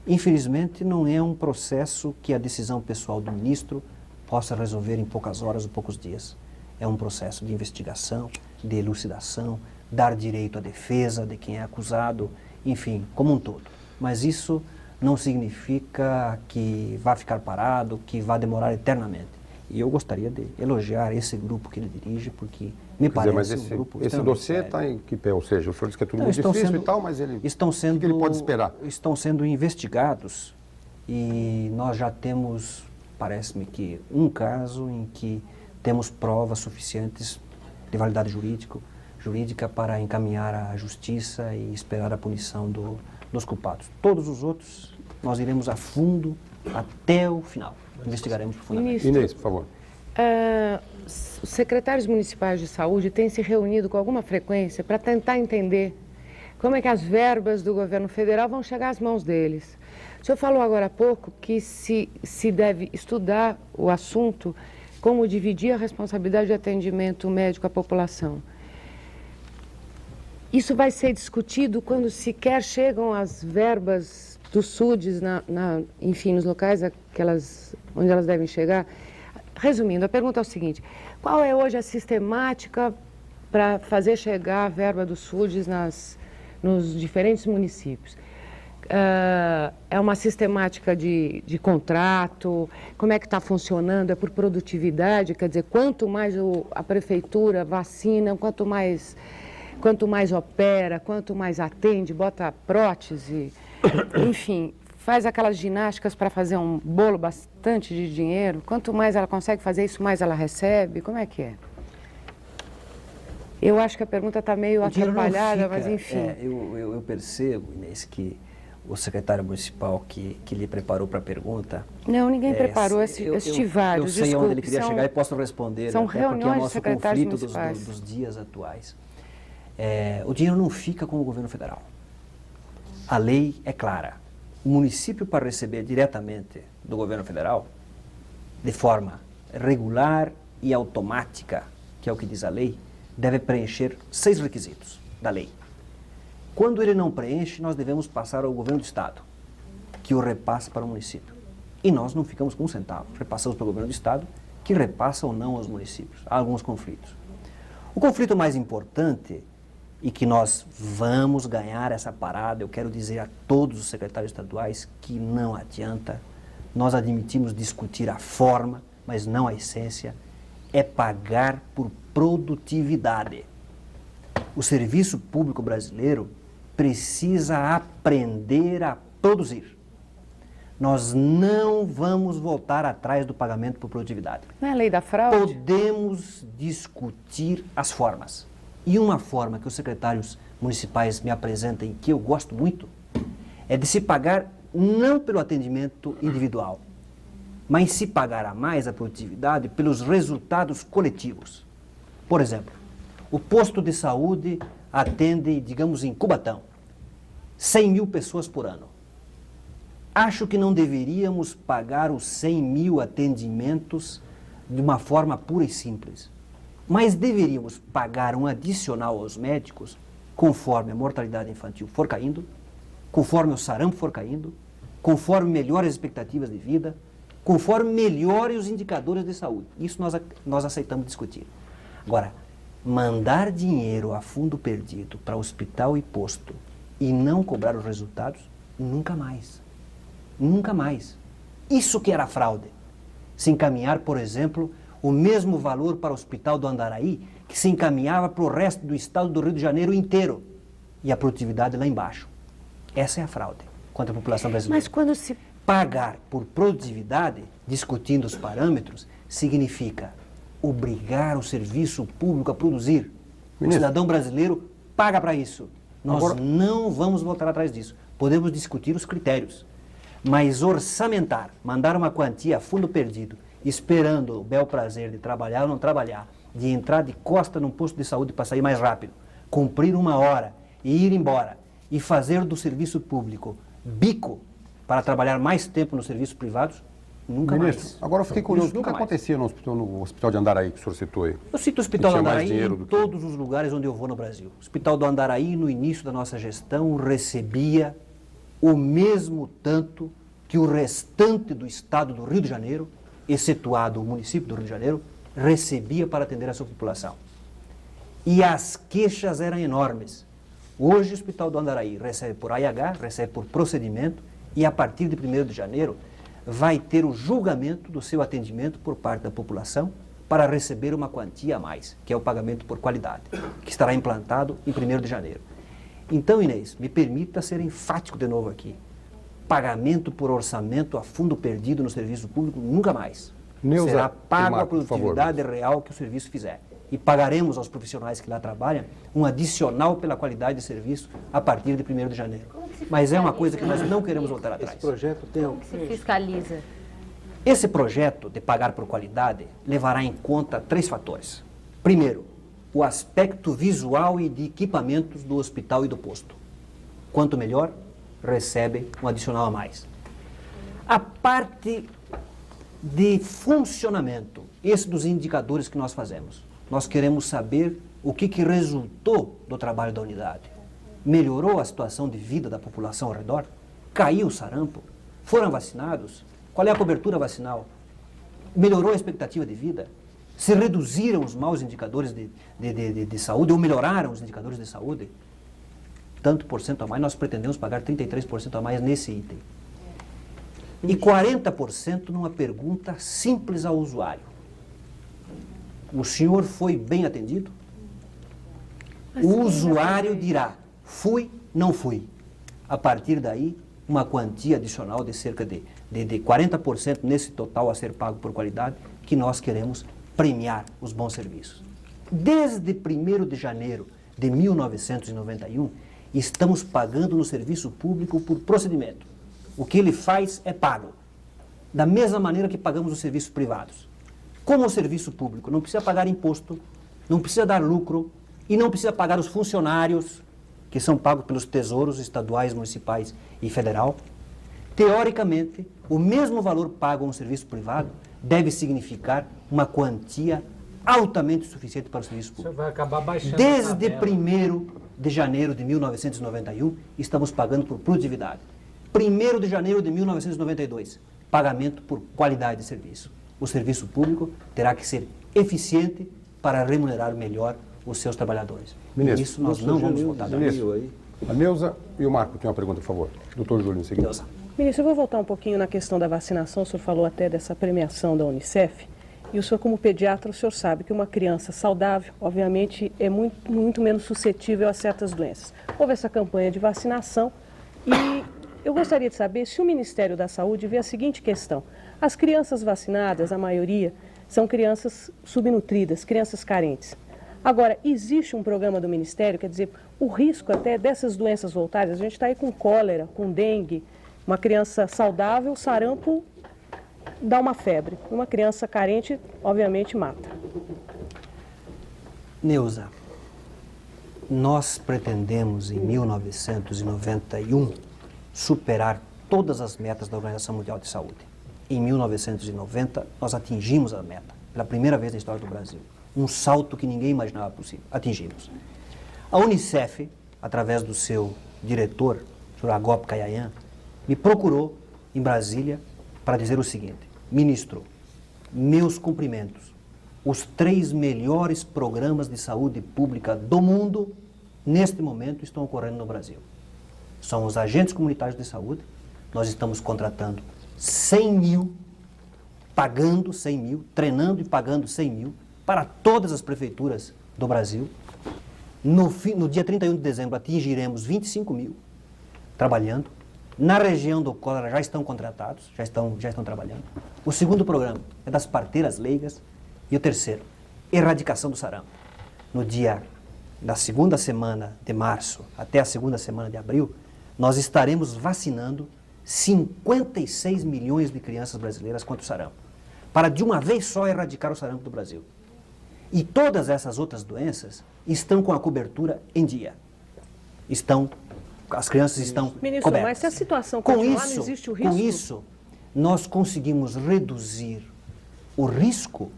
Infelizmente, não é um processo que a decisão pessoal do ministro possa resolver em poucas horas ou poucos dias. É um processo de investigação, de elucidação, dar direito à defesa de quem é acusado, enfim, como um todo. Mas isso não significa que vá ficar parado, que vá demorar eternamente. E eu gostaria de elogiar esse grupo que ele dirige, porque me parece um grupo esse dossiê está em que pé? Ou seja, o senhor diz que é tudo muito difícil e tal, mas ele... o que ele pode esperar? Estão sendo investigados e nós já temos, parece-me que, um caso em que temos provas suficientes de validade jurídica para encaminhar à justiça e esperar a punição dos culpados. Todos os outros, nós iremos a fundo até o final. Investigaremos profundamente. Inês, por favor. Os secretários municipais de saúde têm se reunido com alguma frequência para tentar entender como é que as verbas do governo federal vão chegar às mãos deles. O senhor falou agora há pouco que se deve estudar o assunto, como dividir a responsabilidade de atendimento médico à população. Isso vai ser discutido quando sequer chegam as verbas dos SUDs, enfim, nos locais onde elas devem chegar. Resumindo, a pergunta é o seguinte: qual é hoje a sistemática para fazer chegar a verba dos SUDs nos diferentes municípios? É uma sistemática de contrato? Como é que está funcionando? É por produtividade? Quer dizer, quanto mais a prefeitura vacina, quanto mais opera, quanto mais atende, bota prótese, enfim, faz aquelas ginásticas para fazer um bolo bastante de dinheiro. Quanto mais ela consegue fazer isso, mais ela recebe. Como é que é? Eu acho que a pergunta está meio atrapalhada, mas enfim. Eu percebo, Inês, que o secretário municipal que lhe preparou para a pergunta... Não, ninguém preparou este vários. Eu sei onde ele queria chegar e posso responder. São reuniões de secretários municipais. Dos dias atuais. O dinheiro não fica com o governo federal. A lei é clara. O município, para receber diretamente do governo federal, de forma regular e automática, que é o que diz a lei, deve preencher 6 requisitos da lei. Quando ele não preenche, nós devemos passar ao governo do estado, que o repassa para o município. E nós não ficamos com um centavo, repassamos para o governo do estado, que repassa ou não aos municípios. Há alguns conflitos. O conflito mais importante, e que nós vamos ganhar essa parada, eu quero dizer a todos os secretários estaduais que não adianta, nós admitimos discutir a forma, mas não a essência, é pagar por produtividade. O serviço público brasileiro precisa aprender a produzir. Nós não vamos voltar atrás do pagamento por produtividade. Não é a lei da fraude? Podemos discutir as formas. E uma forma que os secretários municipais me apresentam, que eu gosto muito, é de se pagar não pelo atendimento individual, mas se pagar a mais a produtividade pelos resultados coletivos. Por exemplo, o posto de saúde atende, digamos, em Cubatão, 100 mil pessoas por ano. Acho que não deveríamos pagar os 100 mil atendimentos de uma forma pura e simples. Mas deveríamos pagar um adicional aos médicos conforme a mortalidade infantil for caindo, conforme o sarampo for caindo, conforme melhores expectativas de vida, conforme melhorem os indicadores de saúde. Isso nós aceitamos discutir. Agora, mandar dinheiro a fundo perdido para hospital e posto e não cobrar os resultados, nunca mais. Nunca mais. Isso que era fraude. Se encaminhar, por exemplo, o mesmo valor para o Hospital do Andaraí que se encaminhava para o resto do estado do Rio de Janeiro inteiro. E a produtividade lá embaixo. Essa é a fraude contra a população brasileira. Mas quando se... Pagar por produtividade, discutindo os parâmetros, significa obrigar o serviço público a produzir. O cidadão brasileiro paga para isso. Nós não vamos voltar atrás disso. Podemos discutir os critérios. Mas orçamentar, mandar uma quantia a fundo perdido, esperando o bel prazer de trabalhar ou não trabalhar, de entrar de costa num posto de saúde para sair mais rápido, cumprir 1 hora e ir embora, e fazer do serviço público bico para trabalhar mais tempo nos serviços privados, nunca mais. Agora eu fiquei curioso, nunca acontecia no hospital de Andaraí que o senhor citou aí? Eu cito o Hospital do Andaraí em todos os lugares onde eu vou no Brasil. O Hospital do Andaraí, no início da nossa gestão, recebia o mesmo tanto que o restante do estado do Rio de Janeiro, excetuado o município do Rio de Janeiro, recebia para atender a sua população. E as queixas eram enormes. Hoje o Hospital do Andaraí recebe por AIH, recebe por procedimento, e a partir de 1º de janeiro vai ter o julgamento do seu atendimento por parte da população para receber uma quantia a mais, que é o pagamento por qualidade, que estará implantado em 1º de janeiro. Então, Inês, me permita ser enfático de novo aqui. Pagamento por orçamento a fundo perdido no serviço público, nunca mais. Neuza, será pago a produtividade real que o serviço fizer. E pagaremos aos profissionais que lá trabalham um adicional pela qualidade de serviço a partir de 1º de janeiro. Mas é uma coisa que nós não queremos voltar atrás. Esse projeto tem... Como que se fiscaliza? Esse projeto de pagar por qualidade levará em conta 3 fatores. Primeiro, o aspecto visual e de equipamentos do hospital e do posto. Quanto melhor, recebe um adicional a mais. A parte de funcionamento, esse dos indicadores que nós fazemos. Nós queremos saber o que resultou do trabalho da unidade. Melhorou a situação de vida da população ao redor? Caiu o sarampo? Foram vacinados? Qual é a cobertura vacinal? Melhorou a expectativa de vida? Se reduziram os maus indicadores de saúde ou melhoraram os indicadores de saúde? Tanto por cento a mais, nós pretendemos pagar 33% a mais nesse item. E 40% numa pergunta simples ao usuário. O senhor foi bem atendido? O usuário dirá, fui, não fui. A partir daí, uma quantia adicional de cerca de 40% nesse total a ser pago por qualidade, que nós queremos premiar os bons serviços. Desde 1º de janeiro de 1991, estamos pagando no serviço público por procedimento. O que ele faz é pago, da mesma maneira que pagamos os serviços privados. Como o serviço público não precisa pagar imposto, não precisa dar lucro e não precisa pagar os funcionários, que são pagos pelos tesouros estaduais, municipais e federal, teoricamente, o mesmo valor pago a um serviço privado deve significar uma quantia altamente suficiente para o serviço público. Você vai acabar baixando Desde 1º de janeiro de 1991, estamos pagando por produtividade. 1º de janeiro de 1992, pagamento por qualidade de serviço. O serviço público terá que ser eficiente para remunerar melhor os seus trabalhadores. Ministro, Isso nós não vamos voltar atrás. A Neuza e o Marco têm uma pergunta, por favor. Doutor Júlio, em seguida. Neuza. Ministro, eu vou voltar um pouquinho na questão da vacinação. O senhor falou até dessa premiação da Unicef. E o senhor, como pediatra, o senhor sabe que uma criança saudável, obviamente, é muito menos suscetível a certas doenças. Houve essa campanha de vacinação e eu gostaria de saber se o Ministério da Saúde vê a seguinte questão. As crianças vacinadas, a maioria, são crianças subnutridas, crianças carentes. Agora, existe um programa do Ministério, quer dizer, o risco até dessas doenças voltarem, a gente está aí com cólera, com dengue, uma criança saudável, sarampo dá uma febre. Uma criança carente, obviamente, mata. Neuza, nós pretendemos em 1991 superar todas as metas da Organização Mundial de Saúde. Em 1990, nós atingimos a meta, pela primeira vez na história do Brasil. um salto que ninguém imaginava possível. Atingimos. A Unicef, através do seu diretor, o Sr. Agop Kayayan, me procurou em Brasília para dizer o seguinte: ministro, meus cumprimentos. Os 3 melhores programas de saúde pública do mundo, neste momento, estão ocorrendo no Brasil. São os agentes comunitários de saúde. Nós estamos contratando 100 mil, pagando 100 mil, treinando e pagando 100 mil para todas as prefeituras do Brasil. No dia 31 de dezembro atingiremos 25 mil trabalhando. Na região do cólera já estão contratados, já estão trabalhando. O segundo programa é das parteiras leigas. E o terceiro, erradicação do sarampo. No dia da segunda semana de março até a segunda semana de abril, nós estaremos vacinando 56 milhões de crianças brasileiras contra o sarampo, para de uma vez só erradicar o sarampo do Brasil. E todas essas outras doenças estão com a cobertura em dia. As crianças estão Ministro, cobertas. mas se a situação continuar, não existe o risco? Com isso, nós conseguimos reduzir o risco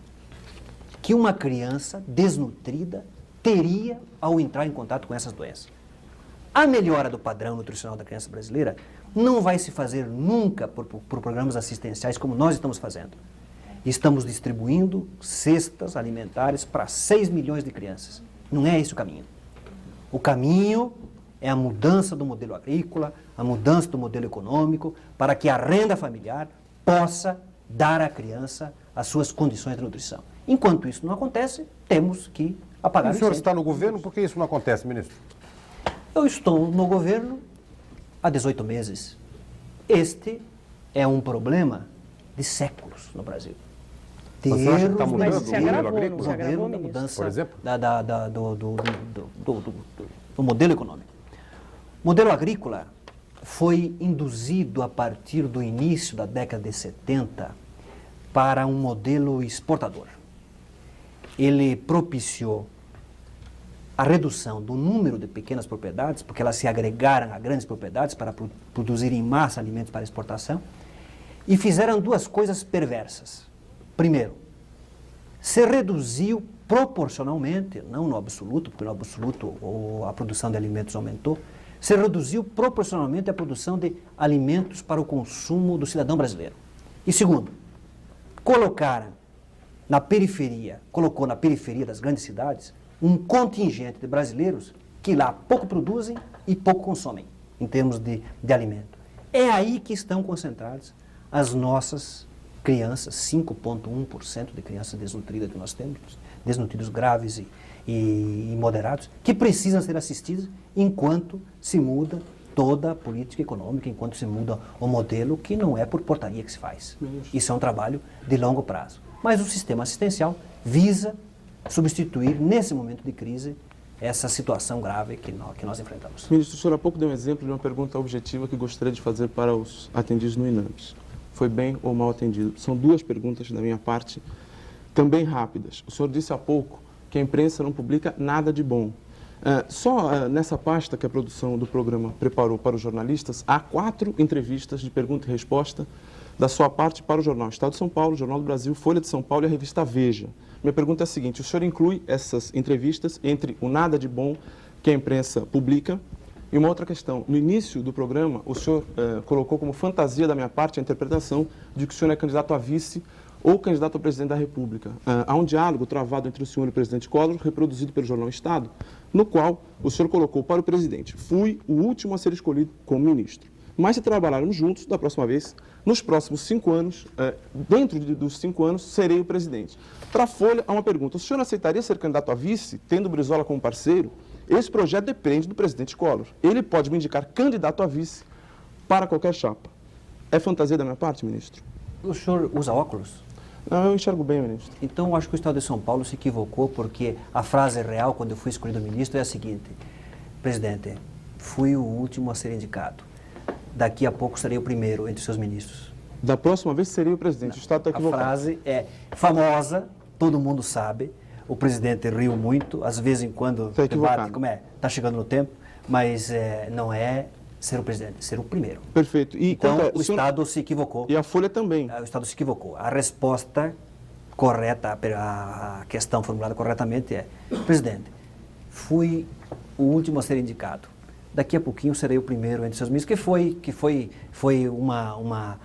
que uma criança desnutrida teria ao entrar em contato com essas doenças. A melhora do padrão nutricional da criança brasileira não vai se fazer nunca por programas assistenciais como nós estamos fazendo. Estamos distribuindo cestas alimentares para 6 milhões de crianças. Não é esse o caminho. O caminho é a mudança do modelo agrícola, a mudança do modelo econômico, para que a renda familiar possa dar à criança as suas condições de nutrição. Enquanto isso não acontece, temos que apagar o incêndio. O senhor está no governo, por que isso não acontece, ministro? Eu estou no governo há 18 meses. Este é um problema de séculos no Brasil. De Você acha que está erros mudando mas o se modelo agravou, agrícola? se agravou, da ministro. mudança, Por exemplo? do modelo econômico. O modelo agrícola foi induzido a partir do início da década de 70 para um modelo exportador. Ele propiciou a redução do número de pequenas propriedades, porque elas se agregaram a grandes propriedades para produzir em massa alimentos para exportação, e fizeram duas coisas perversas. Primeiro, se reduziu proporcionalmente, não no absoluto, porque no absoluto a produção de alimentos aumentou, se reduziu proporcionalmente a produção de alimentos para o consumo do cidadão brasileiro. E segundo, colocou na periferia das grandes cidades um contingente de brasileiros que lá pouco produzem e pouco consomem, em termos de alimento. É aí que estão concentradas as nossas crianças, 5,1% de crianças desnutridas que nós temos, desnutridos graves e moderados, que precisam ser assistidos enquanto se muda toda a política econômica, enquanto se muda o modelo, que não é por portaria que se faz. Isso é um trabalho de longo prazo. Mas o sistema assistencial visa substituir, nesse momento de crise, essa situação grave que nós enfrentamos. Ministro, o senhor há pouco deu um exemplo de uma pergunta objetiva que gostaria de fazer para os atendidos no INAMPS. Foi bem ou mal atendido? São duas perguntas da minha parte, também rápidas. O senhor disse há pouco que a imprensa não publica nada de bom. Nessa pasta que a produção do programa preparou para os jornalistas, há 4 entrevistas de pergunta e resposta da sua parte para o jornal Estado de São Paulo, Jornal do Brasil, Folha de São Paulo e a revista Veja. Minha pergunta é a seguinte: o senhor inclui essas entrevistas entre o nada de bom que a imprensa publica? E uma outra questão: no início do programa, o senhor colocou como fantasia da minha parte a interpretação de que o senhor é candidato a vice ou candidato a presidente da República. Há um diálogo travado entre o senhor e o presidente Collor, reproduzido pelo jornal Estado, no qual o senhor colocou para o presidente: fui o último a ser escolhido como ministro. Mas se trabalharmos juntos, da próxima vez, nos próximos 5 anos, dentro dos 5 anos, serei o presidente. Para a Folha, há uma pergunta: o senhor aceitaria ser candidato a vice, tendo o Brizola como parceiro? Esse projeto depende do presidente Collor. Ele pode me indicar candidato a vice para qualquer chapa. É fantasia da minha parte, ministro? O senhor usa óculos? Não, eu enxergo bem, ministro. Então, eu acho que o Estado de São Paulo se equivocou, porque a frase real, quando eu fui escolhido ministro, é a seguinte: presidente, fui o último a ser indicado. Daqui a pouco serei o primeiro entre os seus ministros. Da próxima vez seria o presidente. O Estado está equivocado. A frase é famosa, todo mundo sabe. O presidente riu muito, às vezes em quando está debate, está chegando no tempo, mas não é ser o presidente, ser o primeiro. Perfeito. E então, o Estado se equivocou. E a Folha também. O Estado se equivocou. A resposta correta, a questão formulada corretamente é: presidente, fui o último a ser indicado. Daqui a pouquinho serei o primeiro entre seus ministros, que foi uma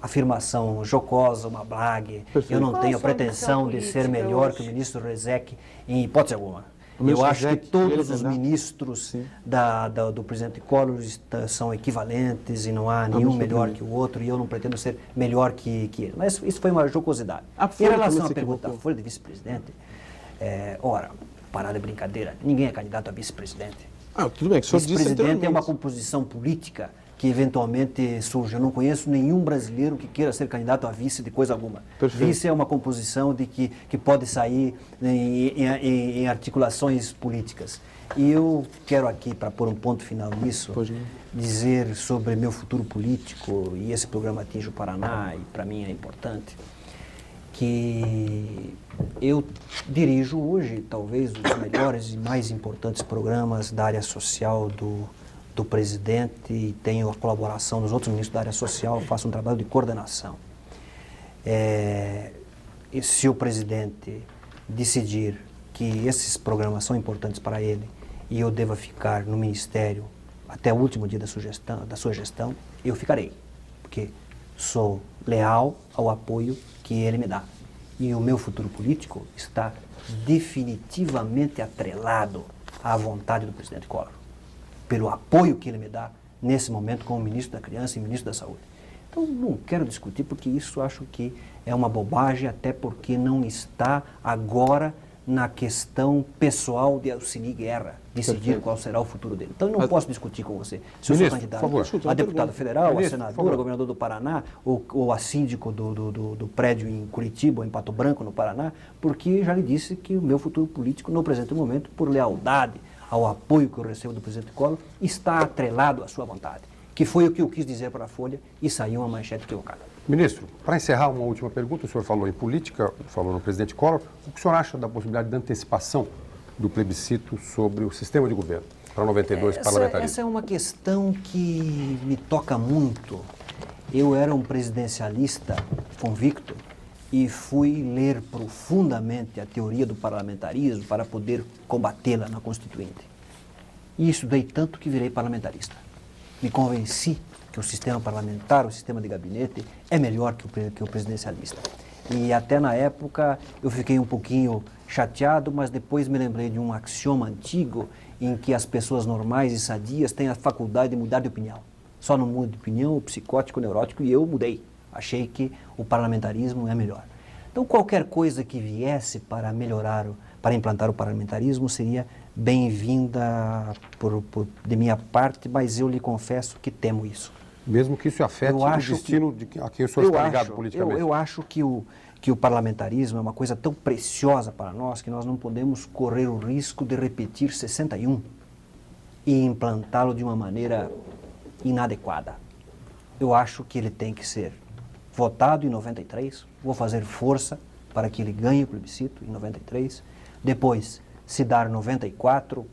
afirmação jocosa, uma blague. Perfeito. Eu não Qual tenho a a sua pretensão ambição de ser política melhor hoje? que o ministro Rezec em hipótese alguma. O ministro Eu acho que Rezec, todos ele os vai dar? ministros Sim. do presidente Collor são equivalentes e não há nenhum ministro melhor também. que o outro, e eu não pretendo ser melhor que ele. Mas isso foi uma jocosidade. A Em Folha relação também à se pergunta da equivocou. Folha de vice-presidente, ora, parar de brincadeira, ninguém é candidato a vice-presidente. Tudo bem, que o senhor disse Vice-presidente é uma anteriormente. composição política que eventualmente surge. Eu não conheço nenhum brasileiro que queira ser candidato a vice de coisa alguma. Perfeito. Vice é uma composição que pode sair em articulações políticas. E eu quero aqui, para pôr um ponto final nisso, Pois não. dizer sobre meu futuro político, e esse programa atinge o Paraná, e para mim é importante, que eu dirijo hoje talvez os melhores e mais importantes programas da área social do presidente, e tenho a colaboração dos outros ministros da área social, faço um trabalho de coordenação. E se o presidente decidir que esses programas são importantes para ele e eu deva ficar no ministério até o último dia da sua gestão, eu ficarei, porque sou leal ao apoio que ele me dá. E o meu futuro político está definitivamente atrelado à vontade do presidente Collor, pelo apoio que ele me dá nesse momento como ministro da Criança e ministro da Saúde. Então, não quero discutir, porque isso acho que é uma bobagem, até porque não está agora na questão pessoal de Alcini Guerra, decidir Perfeito. qual será o futuro dele. Então, eu não posso discutir com você. Se eu sou Ministro, candidato por favor. a deputado federal, Ministro, a por senador, favor. a governador do Paraná, ou a síndico do prédio em Curitiba, ou em Pato Branco, no Paraná, porque já lhe disse que o meu futuro político, no presente momento, por lealdade ao apoio que eu recebo do presidente Collor, está atrelado à sua vontade, que foi o que eu quis dizer para a Folha e saiu uma manchete equivocada. Ministro, para encerrar uma última pergunta, o senhor falou em política, falou no presidente Collor, o que o senhor acha da possibilidade de antecipação do plebiscito sobre o sistema de governo para 92 parlamentarismo? Essa é uma questão que me toca muito. Eu era um presidencialista convicto e fui ler profundamente a teoria do parlamentarismo para poder combatê-la na Constituinte. E estudei tanto que virei parlamentarista. Me convenci que o sistema parlamentar, o sistema de gabinete, é melhor que o presidencialista. E até na época eu fiquei um pouquinho chateado, mas depois me lembrei de um axioma antigo em que as pessoas normais e sadias têm a faculdade de mudar de opinião. Só não muda de opinião o psicótico, o neurótico, e eu mudei. Achei que o parlamentarismo é melhor. Então, qualquer coisa que viesse para melhorar, para implantar o parlamentarismo, seria bem-vinda de minha parte, mas eu lhe confesso que temo isso. Mesmo que isso afete o destino de a quem o senhor está ligado politicamente? Eu acho que o parlamentarismo é uma coisa tão preciosa para nós que nós não podemos correr o risco de repetir 61 e implantá-lo de uma maneira inadequada. Eu acho que ele tem que ser votado em 93, vou fazer força para que ele ganhe o plebiscito em 93, depois se dar 94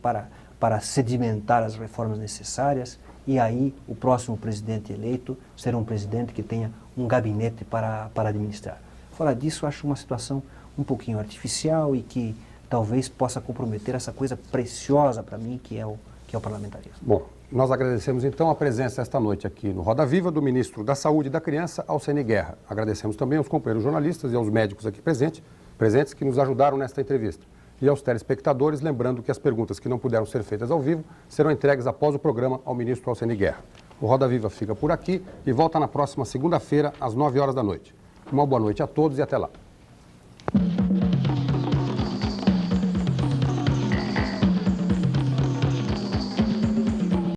para sedimentar as reformas necessárias, e aí o próximo presidente eleito será um presidente que tenha um gabinete para administrar. Fora disso, acho uma situação um pouquinho artificial e que talvez possa comprometer essa coisa preciosa para mim que é o parlamentarismo. Bom, nós agradecemos então a presença esta noite aqui no Roda Viva do ministro da Saúde e da Criança, Alcini Guerra. Agradecemos também aos companheiros jornalistas e aos médicos aqui presentes que nos ajudaram nesta entrevista. E aos telespectadores, lembrando que as perguntas que não puderam ser feitas ao vivo serão entregues após o programa ao ministro Alcini Guerra. O Roda Viva fica por aqui e volta na próxima segunda-feira, às 9 horas da noite. Uma boa noite a todos e até lá.